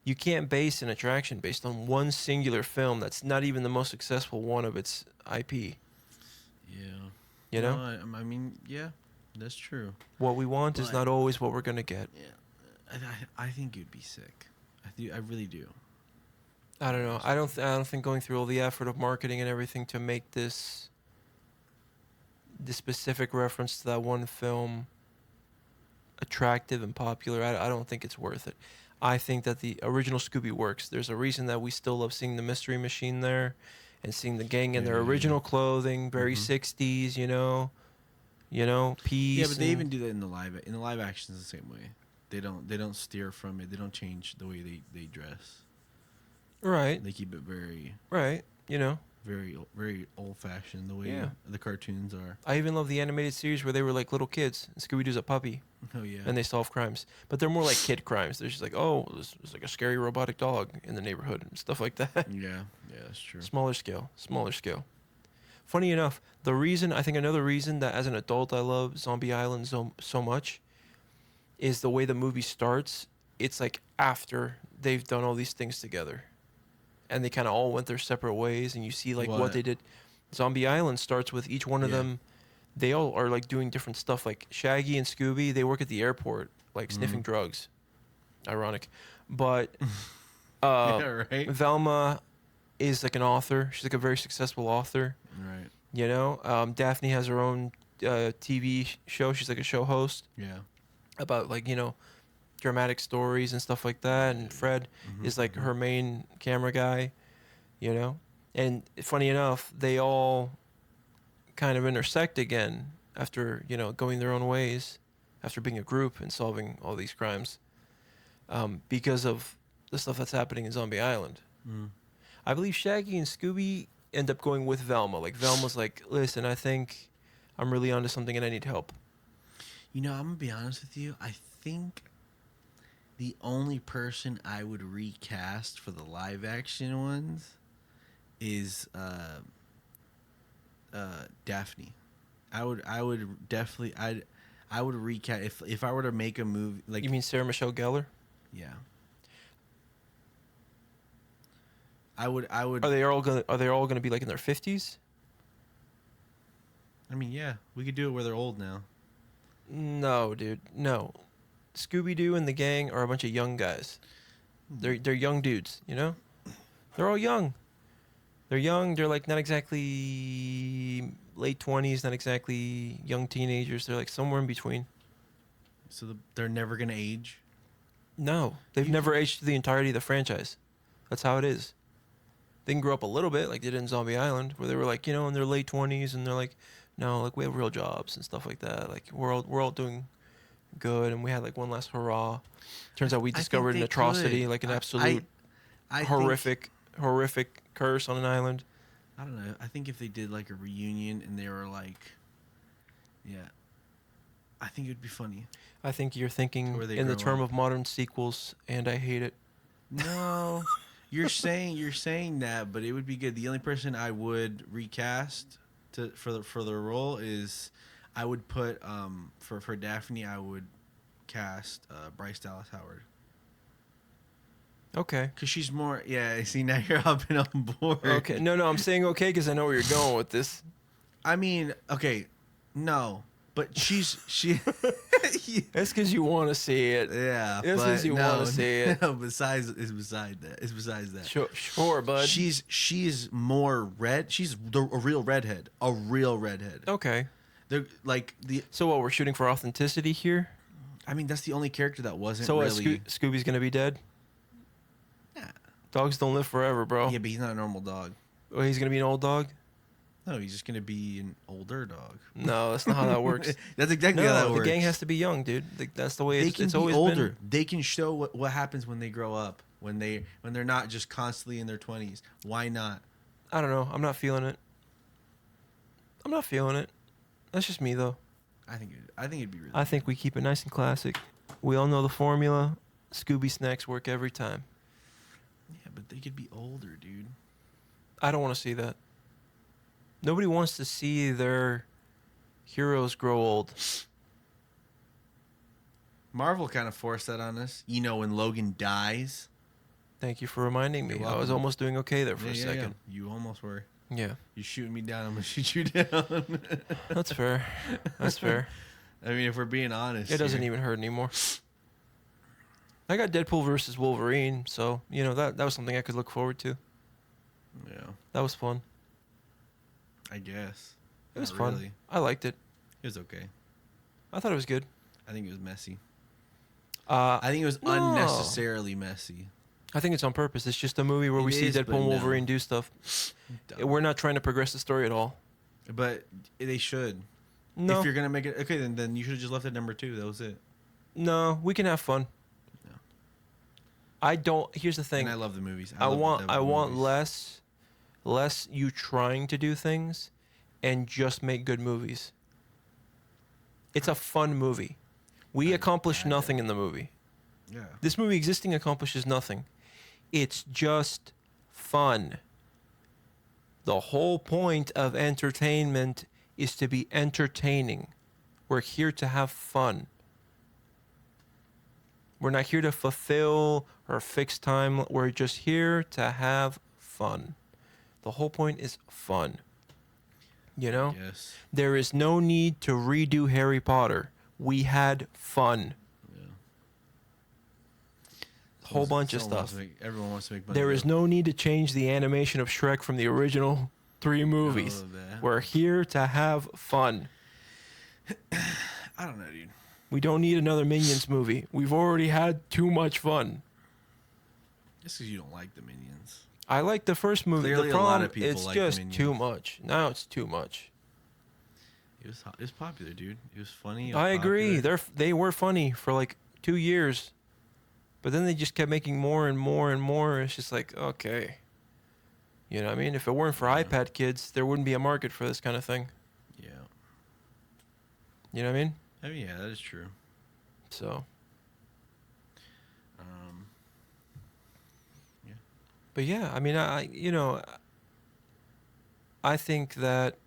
You can't base an attraction based on one singular film that's not even the most successful one of its IP. Yeah. You know? No, I mean, yeah, that's true. What we want is But- not always what we're going to get. Yeah, I think you'd be sick. I really do. I don't know. I don't think going through all the effort of marketing and everything to make this specific reference to that one film attractive and popular, I don't think it's worth it. I think that the original Scooby works. There's a reason that we still love seeing the Mystery Machine there and seeing the gang in their Yeah. original clothing, very Mhm. 60s, peace. Yeah, but they and- even do that in the live actions the same way. They don't steer from it. They don't change the way they dress. Right, They keep it very right, very old fashioned the way Yeah. the cartoons are. I even love the animated series where they were like little kids and Scooby-Doo's a puppy. Oh yeah. And they solve crimes, but they're more like kid crimes. They're just like, oh, there's like a scary robotic dog in the neighborhood and stuff like that. yeah, that's true. Smaller scale. Funny enough, another reason that as an adult I love Zombie Island so much is the way the movie starts. It's like after they've done all these things together, and they kind of all went their separate ways, and you see like what they did. Zombie Island starts with each one of Yeah. them. They all are like doing different stuff. Like Shaggy and Scooby, they work at the airport, like sniffing drugs. Ironic, but Yeah, right. Velma is like an author. She's like a very successful author. Right. Daphne has her own TV show. She's like a show host Yeah. about like dramatic stories and stuff like that. And Fred is like her main camera guy, you know. And funny enough, they all kind of intersect again after, you know, going their own ways, after being a group and solving all these crimes, because of the stuff that's happening in Zombie Island. I believe Shaggy and Scooby end up going with Velma. Like, Velma's like, listen, I think I'm really onto something and I need help. You know, I'm going to be honest with you. I think the only person I would recast for the live action ones is Daphne. I would definitely I would recast if I were to make a movie like. You mean Sarah Michelle Gellar? Yeah. I would. Are they all gonna be like in their 50s? I mean, yeah, we could do it where they're old now. No, dude, no. Scooby-Doo and the gang are a bunch of young guys. They're young dudes, you know? They're all young. They're young. They're like not exactly late 20s, not exactly young teenagers. They're like somewhere in between. So they're never gonna age? No, they've never aged through the entirety of the franchise. That's how it is. They can grow up a little bit, like they did in Zombie Island, where they were like, you know, in their late 20s, and they're like, no, like we have real jobs and stuff like that. Like we're all doing good, and we had like one last hurrah. Turns out we discovered an atrocity, like an absolute horrific curse on an island. I don't know. I think if they did like a reunion and they were like, yeah, I think it'd be funny. I think you're thinking in the term of modern sequels, and I hate it. No. You're saying that, but it would be good. The only person I would recast for the role is I would put for Daphne I would cast Bryce Dallas Howard. Okay. Because she's more see now you're hopping on board. Okay. No, I'm saying okay because I know where you're going with this. I mean, okay, no. But she. That's because you want to see it. Yeah, that's because you want to see it. No, besides that. Sure, bud. She's more red. She's a real redhead. A real redhead. Okay. They're like the. So what? We're shooting for authenticity here. I mean, that's the only character that wasn't. So really... Scooby's gonna be dead. Yeah. Dogs don't live forever, bro. Yeah, but he's not a normal dog. Oh, he's gonna be an old dog. No, he's just gonna be an older dog. No, that's not how that works. That's exactly how that works. The gang has to be young, dude. That's the way it's always older. Been. They can show what happens when they grow up, when they're not just constantly in their 20s. Why not? I don't know. I'm not feeling it. That's just me, though. I think it'd be really. I think we keep it nice and classic. We all know the formula. Scooby snacks work every time. Yeah, but they could be older, dude. I don't want to see that. Nobody wants to see their heroes grow old. Marvel kind of forced that on us. You know, when Logan dies. Thank you for reminding me. I was almost doing okay there for a second. Yeah. You almost were. Yeah. You're shooting me down. I'm going to shoot you down. That's fair. I mean, if we're being honest. It doesn't even hurt anymore. I got Deadpool versus Wolverine, so, you know, that was something I could look forward to. Yeah. That was fun. I guess. It was fun. Really. I liked it. It was okay. I thought it was good. I think it was messy. I think it was unnecessarily messy. I think it's on purpose. It's just a movie where we see Deadpool and Wolverine do stuff. We're not trying to progress the story at all. But they should. No. If you're going to make it... Okay, then you should have just left it number 2. That was it. No, we can have fun. No. I don't... Here's the thing. And I love the movies. I want less you trying to do things and just make good movies. It's a fun movie. We accomplish nothing in the movie. Yeah. This movie existing accomplishes nothing. It's just fun. The whole point of entertainment is to be entertaining. We're here to have fun. We're not here to fulfill or fix time. We're just here to have fun. The whole point is fun. You know? Yes. There is no need to redo Harry Potter. We had fun. Yeah. Whole bunch of stuff. Everyone wants to make money. There is no need to change the animation of Shrek from the original 3 movies. We're here to have fun. I don't know, dude. We don't need another Minions movie. We've already had too much fun. Just because you don't like the Minions. I like the first movie. Clearly, the problem, a lot of people it's like just Minions. too much. Now it's too much. It was popular, dude. It was funny. I agree. They were funny for like 2 years, but then they just kept making more and more and more. It's just like, okay, you know what I mean? If it weren't for iPad kids, there wouldn't be a market for this kind of thing. Yeah. You know what I mean? I mean, yeah, that is true. So. Yeah. But yeah, I mean, I think that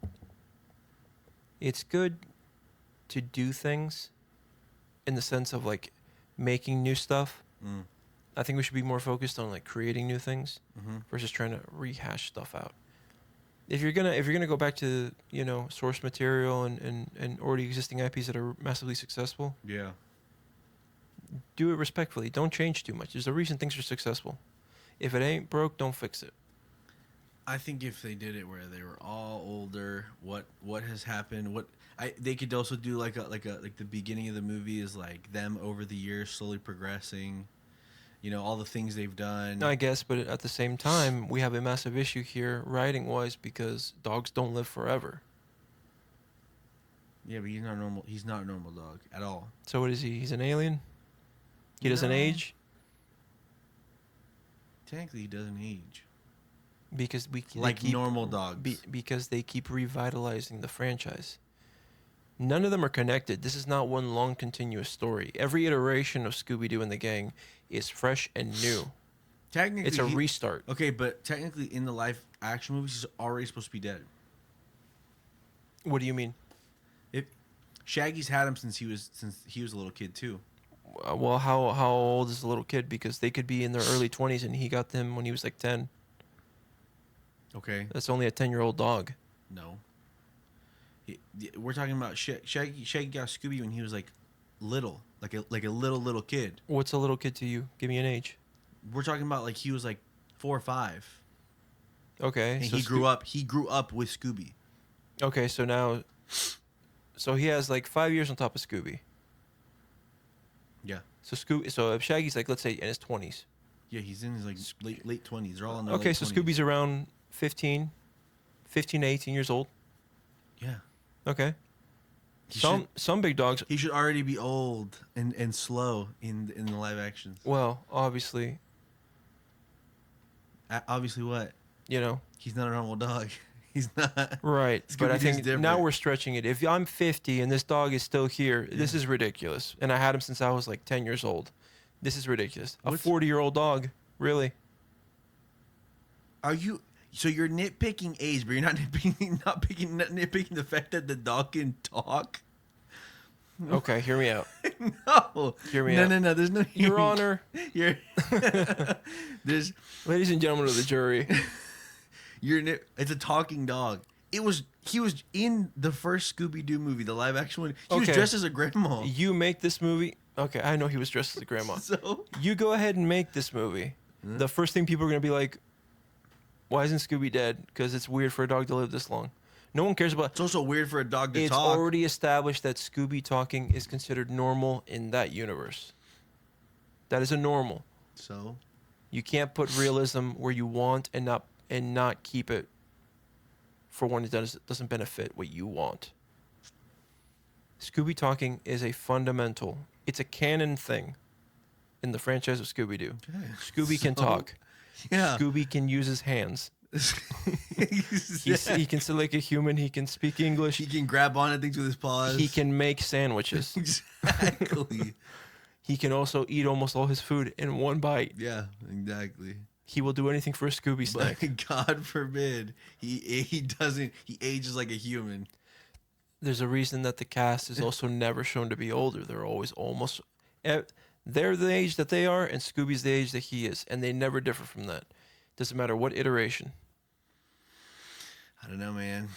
it's good to do things in the sense of like making new stuff. I think we should be more focused on like creating new things versus trying to rehash stuff out. If you're gonna go back to source material and already existing IPs that are massively successful, Yeah. do it respectfully. Don't change too much. There's a reason things are successful. If it ain't broke, don't fix it. I think if they did it where they were all older, what has happened? They could also do like the beginning of the movie is like them over the years slowly progressing, all the things they've done. I guess, but at the same time, we have a massive issue here writing wise because dogs don't live forever. Yeah, but he's not normal. He's not a normal dog at all. So what is he? He's an alien? He doesn't age? Technically, he doesn't age. Because normal dogs. Because they keep revitalizing the franchise. None of them are connected. This is not one long continuous story. Every iteration of Scooby-Doo and the gang is fresh and new. Technically, it's a restart. Okay, but technically in the live action movies, he's already supposed to be dead. What do you mean? Shaggy's had him since he was a little kid too. Well, how old is the little kid? Because they could be in their early 20s and he got them when he was like 10. Okay. That's only a 10-year-old dog. No. We're talking about Shaggy got Scooby when he was like little, like a little kid. What's a little kid to you? Give me an age. We're talking about like he was like 4 or 5. Okay. And he grew up with Scooby. Okay, so he has like 5 years on top of Scooby. Yeah. So if Shaggy's like, let's say in his 20s. Yeah, he's in his like late 20s. They're all in their okay, late so 20s. Scooby's around 15 to 18 years old. Yeah. Okay. Some big dogs. He should already be old and slow in the live actions. Well, obviously. Obviously what? He's not a normal dog. He's not. Right. But I think different. now we're stretching it. If I'm 50 and this dog is still here, this is ridiculous. And I had him since I was like 10 years old. This is ridiculous. A 40-year-old dog, really? Are you? So you're nitpicking age, but you're not nitpicking the fact that the dog can talk. Okay, hear me out. No. Hear me out. No. There's no. Your Honor. There's. Ladies and gentlemen of the jury. It's a talking dog. He was in the first Scooby-Doo movie, the live action one. He was dressed as a grandma. You make this movie. Okay, I know he was dressed as a grandma. So you go ahead and make this movie. The first thing people are gonna be like, "Why isn't Scooby dead?" Because it's weird for a dog to live this long. No one cares about. It's also weird for a dog to talk. It's already established that Scooby talking is considered normal in that universe. That is a normal. So you can't put realism where you want and not keep it for when it doesn't benefit what you want. Scooby talking is a fundamental. It's a canon thing in the franchise of Scooby-Doo. Okay. Scooby can talk. Yeah. Scooby can use his hands. He can sit like a human. He can speak English. He can grab onto things with his paws. He can make sandwiches. Exactly. He can also eat almost all his food in one bite. Yeah, exactly. He will do anything for a Scooby snack. But God forbid he doesn't. He ages like a human. There's a reason that the cast is also never shown to be older. They're always almost. They're the age that they are, and Scooby's the age that he is, and they never differ from that. Doesn't matter what iteration. I don't know, man.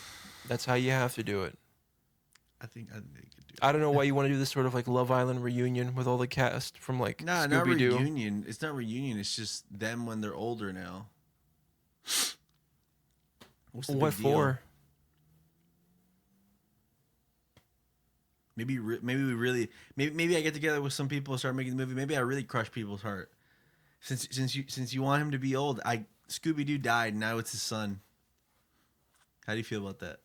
That's how you have to do it. I think they could do it. I don't know why you want to do this sort of like Love Island reunion with all the cast from like Scooby-Doo. Not reunion. It's not reunion. It's just them when they're older now. What's the what big deal? for? Maybe I get together with some people and start making the movie. Maybe I really crush people's heart. Since you want him to be old, Scooby-Doo died. Now it's his son. How do you feel about that?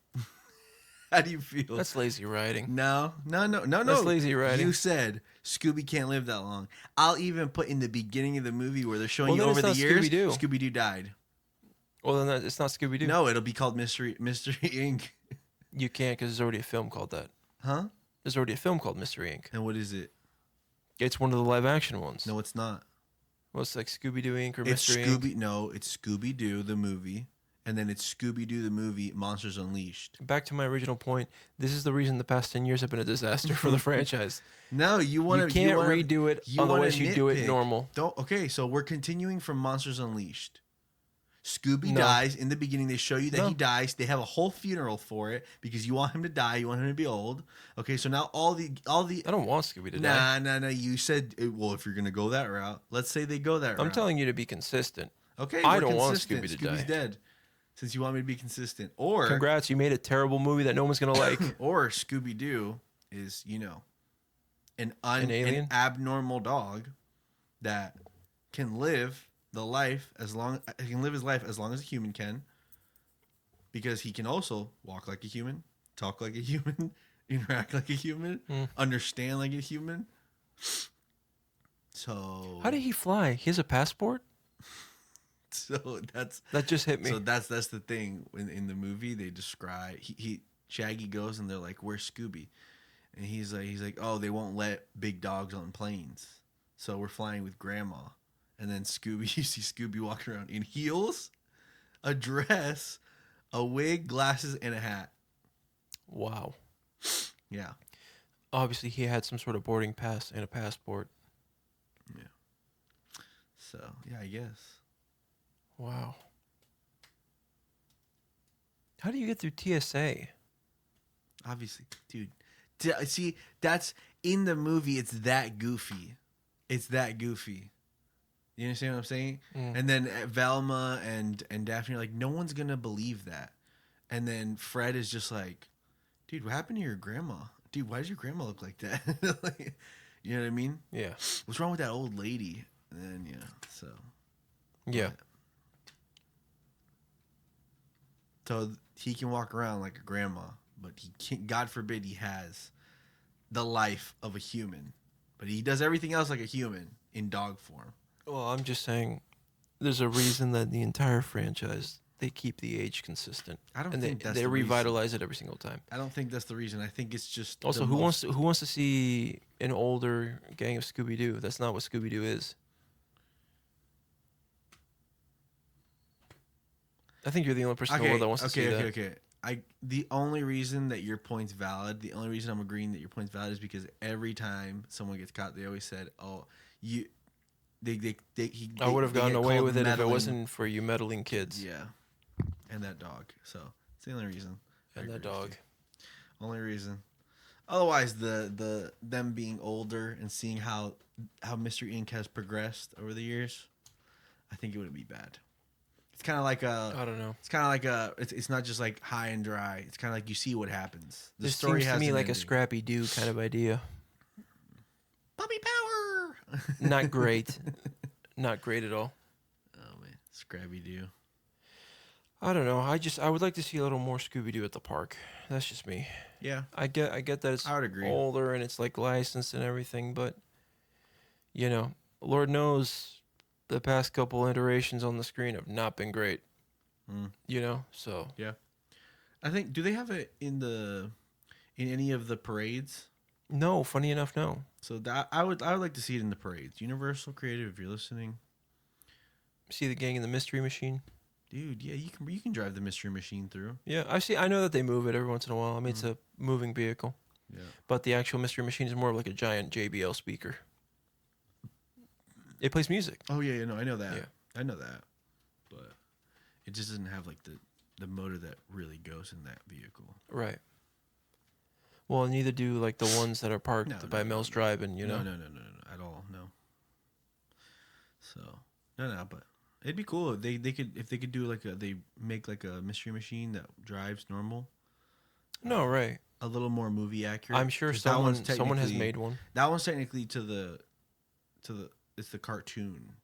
How do you feel? That's lazy writing. No. That's lazy writing. You said Scooby can't live that long. I'll even put in the beginning of the movie where they're showing you over the years. Scooby-Doo died. Well, then it's not Scooby-Doo. No, it'll be called Mystery Inc. You can't because there's already a film called that. Huh? There's already a film called Mystery Inc. And what is it? It's one of the live action ones. No, it's not. Well, it's like Scooby-Doo Inc. or Mystery Inc. No, it's Scooby-Doo the movie. And then it's Scooby-Doo the movie, Monsters Unleashed. Back to my original point. This is the reason the past 10 years have been a disaster for the franchise. No, you can't redo it unless you do it normal. Okay, so we're continuing from Monsters Unleashed. Scooby dies in the beginning. They show you that he dies. They have a whole funeral for it because you want him to die. You want him to be old. Okay, so now all the. I don't want Scooby to die. Nah. You said well, if you're gonna go that route, let's say they go that route. I'm telling you to be consistent. Okay, I don't want Scooby to die. Scooby's dead. Since you want me to be consistent, or congrats, you made a terrible movie that no one's gonna like. Or Scooby-Doo is an alien, an abnormal dog that can live his life as long as a human can, because he can also walk like a human, talk like a human, interact like a human, understand like a human. So how did he fly? He has a passport. So that just hit me. So that's the thing. In the movie, they describe Shaggy goes and they're like, "Where's Scooby?" And he's like, "Oh, they won't let big dogs on planes, so we're flying with Grandma." And then you see Scooby walking around in heels, a dress, a wig, glasses, and a hat. Wow. Yeah. Obviously, he had some sort of boarding pass and a passport. Yeah. So yeah, I guess. Wow. How do you get through TSA? Obviously, dude. See, that's in the movie. It's that goofy. You understand what I'm saying? And then Velma and Daphne are like, no one's gonna believe that. And then Fred is just like, dude, what happened to your grandma? Dude, why does your grandma look like that? You know what I mean? Yeah. What's wrong with that old lady? And then so. Yeah. So he can walk around like a grandma, but he can't. God forbid he has the life of a human, but he does everything else like a human in dog form. Well, I'm just saying, there's a reason that the entire franchise they keep the age consistent. I don't think they revitalize it every single time. I don't think that's the reason. I think it's just also who wants to see an older gang of Scooby-Doo? That's not what Scooby-Doo is. I think you're the only person in the world that wants to see that. Okay. The only reason that your point's valid, the only reason I'm agreeing that your point's valid is because every time someone gets caught, they always said, "Oh, I would have gotten away with it if it wasn't for you meddling kids." Yeah, and that dog. So it's the only reason. And that dog. Only reason. Otherwise, the them being older and seeing how Mystery Inc. has progressed over the years, I think it would be bad. It's kind of like I don't know. It's kind of like it's not just like high and dry. It's kind of like you see what happens. The this story seems has to me like ending. a Scrappy-Doo kind of idea. Puppy power. Not great. Not great at all. Oh man, Scrappy-Doo. I don't know. I would like to see a little more Scooby-Doo at the park. That's just me. Yeah. I get that it's I would agree. older and it's like licensed and everything, but Lord knows the past couple iterations on the screen have not been great. So yeah. I think do they have it in any of the parades? No, funny enough, no. So that I would like to see it in the parades. Universal Creative, if you're listening. See the gang in the Mystery Machine? Dude, yeah, you can drive the Mystery Machine through. Yeah, I know that they move it every once in a while. I mean, it's a moving vehicle. Yeah. But the actual Mystery Machine is more of like a giant JBL speaker. It plays music. Oh yeah, no, I know that. Yeah. I know that. But it just doesn't have like the motor that really goes in that vehicle. Right. Well, neither do like the ones that are parked by Mills Drive and No, at all. No. So no, but it'd be cool if they could do like they make like a Mystery Machine that drives normal. No, right. a little more movie accurate. I'm sure 'Cause that one's someone has technically- made one. That one's technically to the it's the cartoon.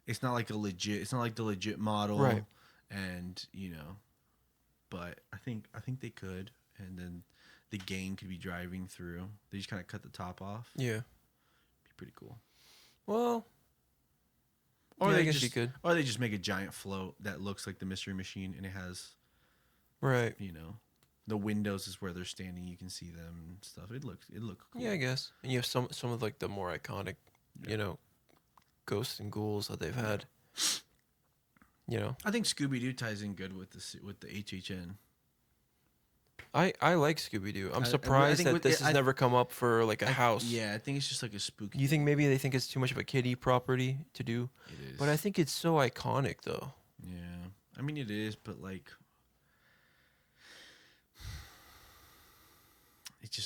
It's not like a legit. It's not like the legit model, Right. And but I think they could, and then the gang could be driving through. They just kind of cut the top off. Yeah. Be pretty cool. Well, Or yeah, they I guess just you could. or they just make a giant float that looks like the Mystery Machine, and it has Right. the windows is where they're standing. You can see them and stuff. It look cool. Yeah, I guess. And you have some of like the more iconic, ghosts and ghouls that they've had. I think Scooby-Doo ties in good with the HHN. I like Scooby-Doo. I'm I surprised think that with this it- has never come up for like a house. Yeah, I think it's just like a spooky. You think maybe they think it's too much of a kiddie property to do? It is. But I think it's so iconic though. Yeah, I mean it is, but like,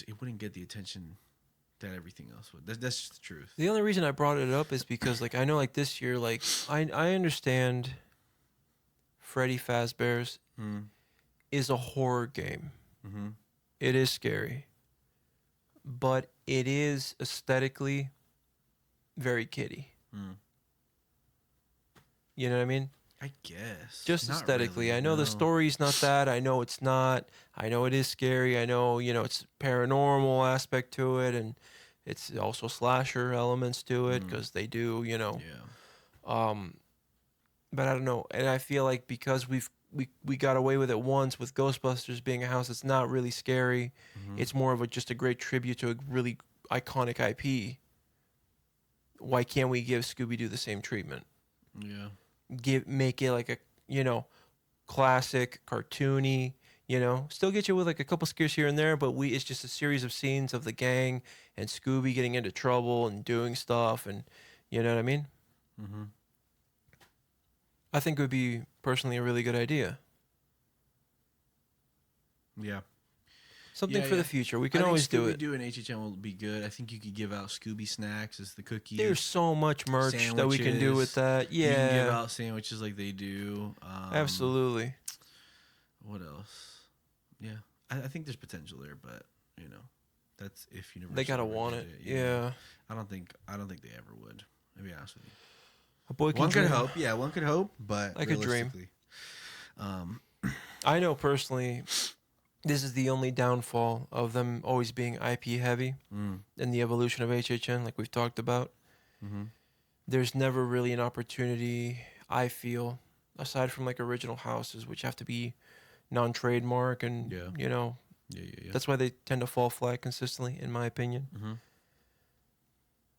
it wouldn't get the attention that everything else would. That's just the truth. The only reason I brought it up is because like I know like this year like I understand Freddy Fazbear's is a horror game. Mm-hmm. It is scary. But it is aesthetically very kiddie. You know what I mean? I guess. Just Not aesthetically. really, I know the no. story's not that. I know it's not. I know it is scary. I know, it's paranormal aspect to it, and it's also slasher elements to it because they do, Yeah. But I don't know. And I feel like because we got away with it once with Ghostbusters being a house that's not really scary, it's more of just a great tribute to a really iconic IP. Why can't we give Scooby-Doo the same treatment? Yeah. Make it like a classic cartoony, still get you with like a couple scares here and there, but it's just a series of scenes of the gang and Scooby getting into trouble and doing stuff, and you know what I mean. I think it would be personally a really good idea. Yeah. Something Yeah, for yeah. the future. We can always do it. Scooby-Doo and HHN will be good. I think you could give out Scooby snacks as the cookies. There's so much merch that we can do with that. You can give Yeah, out sandwiches like they do. absolutely. What else? Yeah, I think there's potential there, but that's if Universal. They gotta ever want did it. you Yeah. know? I don't think they ever would. To be honest with you. A boy can One could dream. hope. Yeah, one could hope, but Like a dream. realistically, I know personally, this is the only downfall of them always being IP heavy in the evolution of HHN, like we've talked about. There's never really an opportunity, I feel, aside from like original houses, which have to be non-trademark, and Yeah. that's why they tend to fall flat consistently, in my opinion.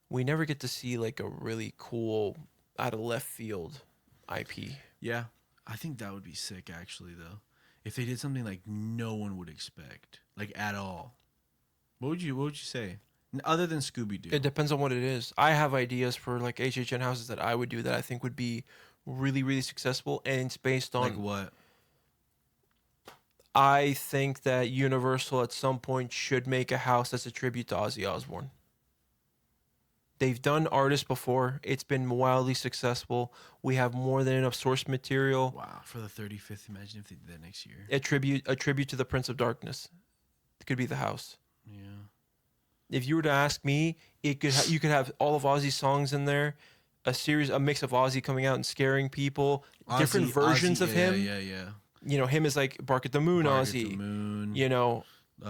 We never get to see like a really cool, out of left field IP. Yeah, I think that would be sick actually though. If they did something like no one would expect, like at all. What would you say? Other than Scooby-Doo. It depends on what it is. I have ideas for like HHN houses that I would do that I think would be really, really successful, and it's based on Like what? I think that Universal at some point should make a house that's a tribute to Ozzy Osbourne. They've done Artists before. It's been wildly successful. We have more than enough source material. Wow, for the 35th, imagine if they did that next year. A tribute to the Prince of Darkness. It could be the house. Yeah. If you were to ask me, you could have all of Ozzy's songs in there, a mix of Ozzy coming out and scaring people, different versions of him. Yeah. Him is like Bark at the Moon Bark at Ozzy. the Moon.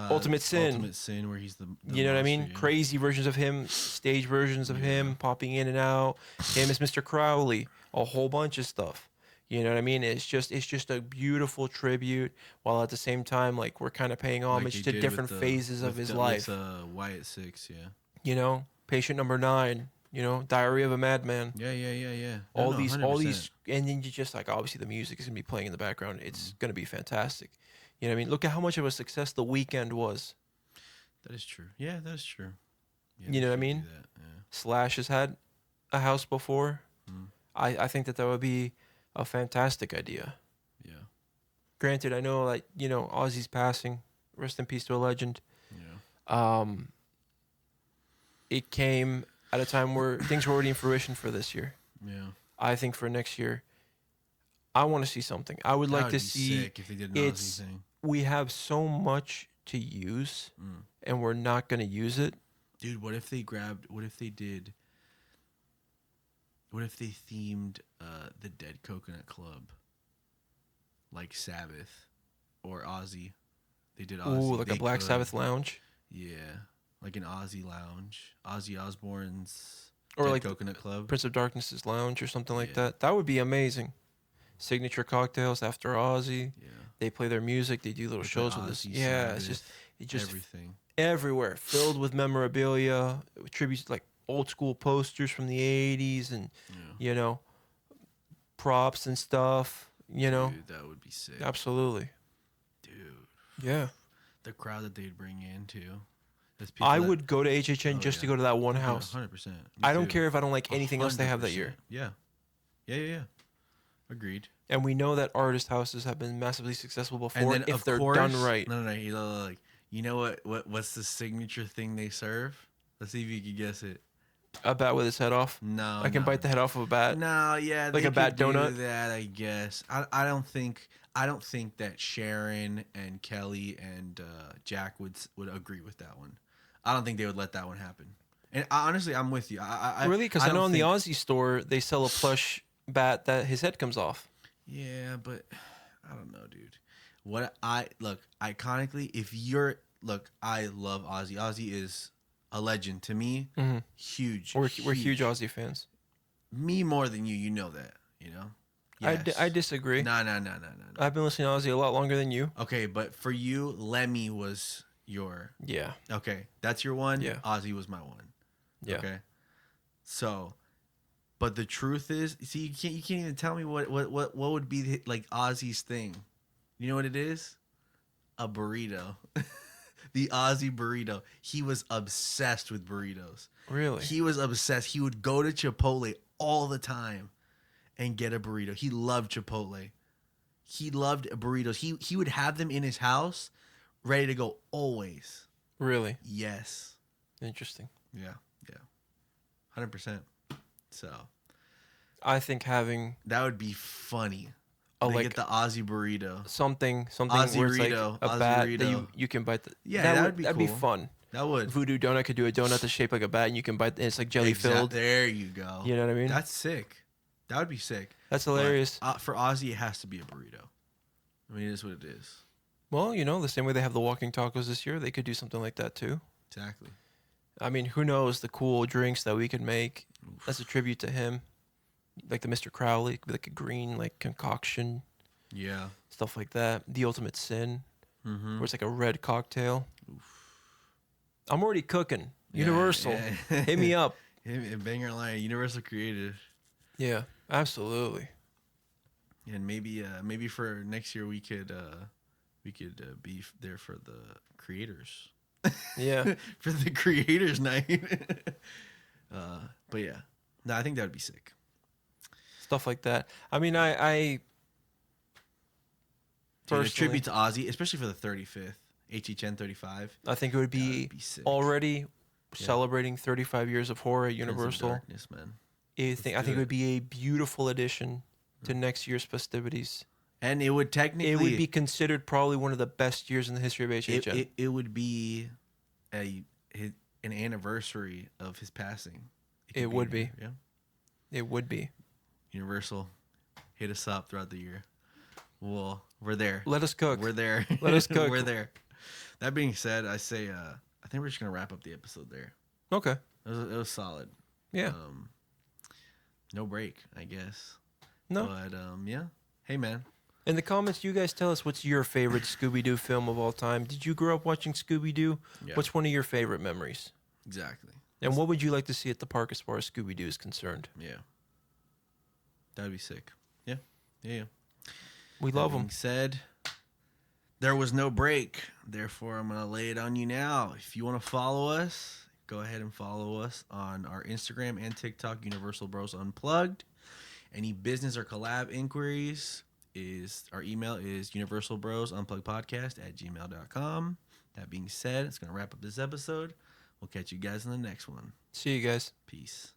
Ultimate Sin. Ultimate Sin, where he's the You know what I mean? monster, yeah. Crazy versions of him, stage versions of him, popping in and out. Him as Mr. Crowley, a whole bunch of stuff. You know what I mean? It's just a beautiful tribute, while at the same time, like we're kind of paying Like homage they to did different with phases of his life. Wyatt Six, yeah. Patient number 9. Diary of a Madman. Yeah. All these, and then you just like obviously the music is gonna be playing in the background. It's gonna be fantastic. You know what I mean? Look at how much of a success The Weeknd was. That is true. Yeah, that is true. Yeah, You know what I they should mean? do that, yeah. Slash has had a house before. I think that would be a fantastic idea. Yeah. Granted, I know like Ozzy's passing. Rest in peace to a legend. Yeah. It came at a time where things were already in fruition for this year. Yeah. I think for next year, I want to see something. I would like to That would be see. sick if they did an Ozzy thing. We have so much to use, and we're not going to use it. Dude, what if they themed the Dead Coconut Club like Sabbath or Ozzy? They did Ozzy. Ooh, like a Black Sabbath lounge? Yeah. Like an Ozzy lounge. Ozzy Osbourne's or Dead like Coconut Club. Prince of Darkness's lounge or something like that. That would be amazing. Signature cocktails after Ozzy. Yeah. They play their music. They do little shows with us. Yeah, Sabbath, it's just everything. Everywhere. Filled with memorabilia, tributes like old school posters from the 80s and, you know, props and stuff, you know. Dude, that would be sick. Absolutely. Dude. Yeah. The crowd that they'd bring in, too. I would go to HHN just to go to that one house. 100%. I don't care if I don't like anything else they have that year. Yeah. Yeah. Agreed. And we know that artist houses have been massively successful before if they're done right. No. You know what's the signature thing they serve? Let's see if you can guess it. A bat with his head off? No. I can bite the head off of a bat? No, yeah. Like a bat donut? Do that, I guess. I don't think that Sharon and Kelly and Jack would agree with that one. I don't think they would let that one happen. And honestly, I'm with you. Really? Because I know in the Aussie store, they sell a plush bat that his head comes off. Yeah, but I don't know, dude. Iconically, I love Ozzy. Ozzy is a legend to me. Mm-hmm. Huge. We're huge Ozzy fans. Me more than you. You know that. You know. Yes. I disagree. No. I've been listening to Ozzy a lot longer than you. Okay, but for you, Lemmy was your... Yeah. Okay, that's your one. Yeah. Ozzy was my one. Yeah. Okay. So, but the truth is, see, you can't even tell me what would be like Ozzy's thing. You know what it is? A burrito. The Ozzy burrito. He was obsessed with burritos. Really? He was obsessed. He would go to Chipotle all the time and get a burrito. He loved Chipotle. He loved burritos. He would have them in his house, ready to go always. Really? Yes. Interesting. Yeah. 100%. So, I think having that would be funny. Get the Ozzy burrito. Something Ozzy where it's burrito, like a Ozzy bat burrito. that you can bite. That'd be cool. That'd be fun. That would. Voodoo Donut could do a donut that's shaped like a bat, and you can bite. And it's like jelly filled. There you go. You know what I mean? That's sick. That would be sick. That's hilarious. But, for Ozzy, it has to be a burrito. I mean, it is what it is. Well, you know, the same way they have the walking tacos this year, they could do something like that too. Exactly. I mean, who knows the cool drinks that we could make as a tribute to him, like the Mr. Crowley, like a green like concoction. Yeah. Stuff like that. The Ultimate Sin, where it's like a red cocktail. Oof. I'm already cooking. Universal. Yeah. Hit me up. Banger line. Universal Creative. Yeah, absolutely. And maybe for next year we could be there for the creators. Yeah. For the creators night. But yeah. No, I think that would be sick. Stuff like that. I mean, I a tribute to Ozzy, especially for the 35th, HHN 35. I think it would be already celebrating 35 years of horror at Universal. Darkness, man. I think it would be a beautiful addition to next year's festivities. And it would be considered probably one of the best years in the history of HHN. It would be an anniversary of his passing. It would be. Yeah. It would be. Universal, hit us up throughout the year. Well, we're there. Let us cook. We're there. Let us cook. We're there. That being said, I say I think we're just gonna wrap up the episode there. Okay. It was solid. Yeah. No break, I guess. No. But yeah. Hey, man. In the comments, you guys tell us what's your favorite Scooby-Doo film of all time. Did you grow up watching Scooby-Doo? Yeah. What's one of your favorite memories? Exactly. And what would you like to see at the park as far as Scooby-Doo is concerned? Yeah. That'd be sick. Yeah. We love them. Said, there was no break. Therefore, I'm going to lay it on you now. If you want to follow us, go ahead and follow us on our Instagram and TikTok, Universal Bros Unplugged. Any business or collab inquiries, our email is universalbrosunpluggedpodcast@gmail.com. That being said, it's going to wrap up this episode. We'll catch you guys in the next one. See you guys. Peace.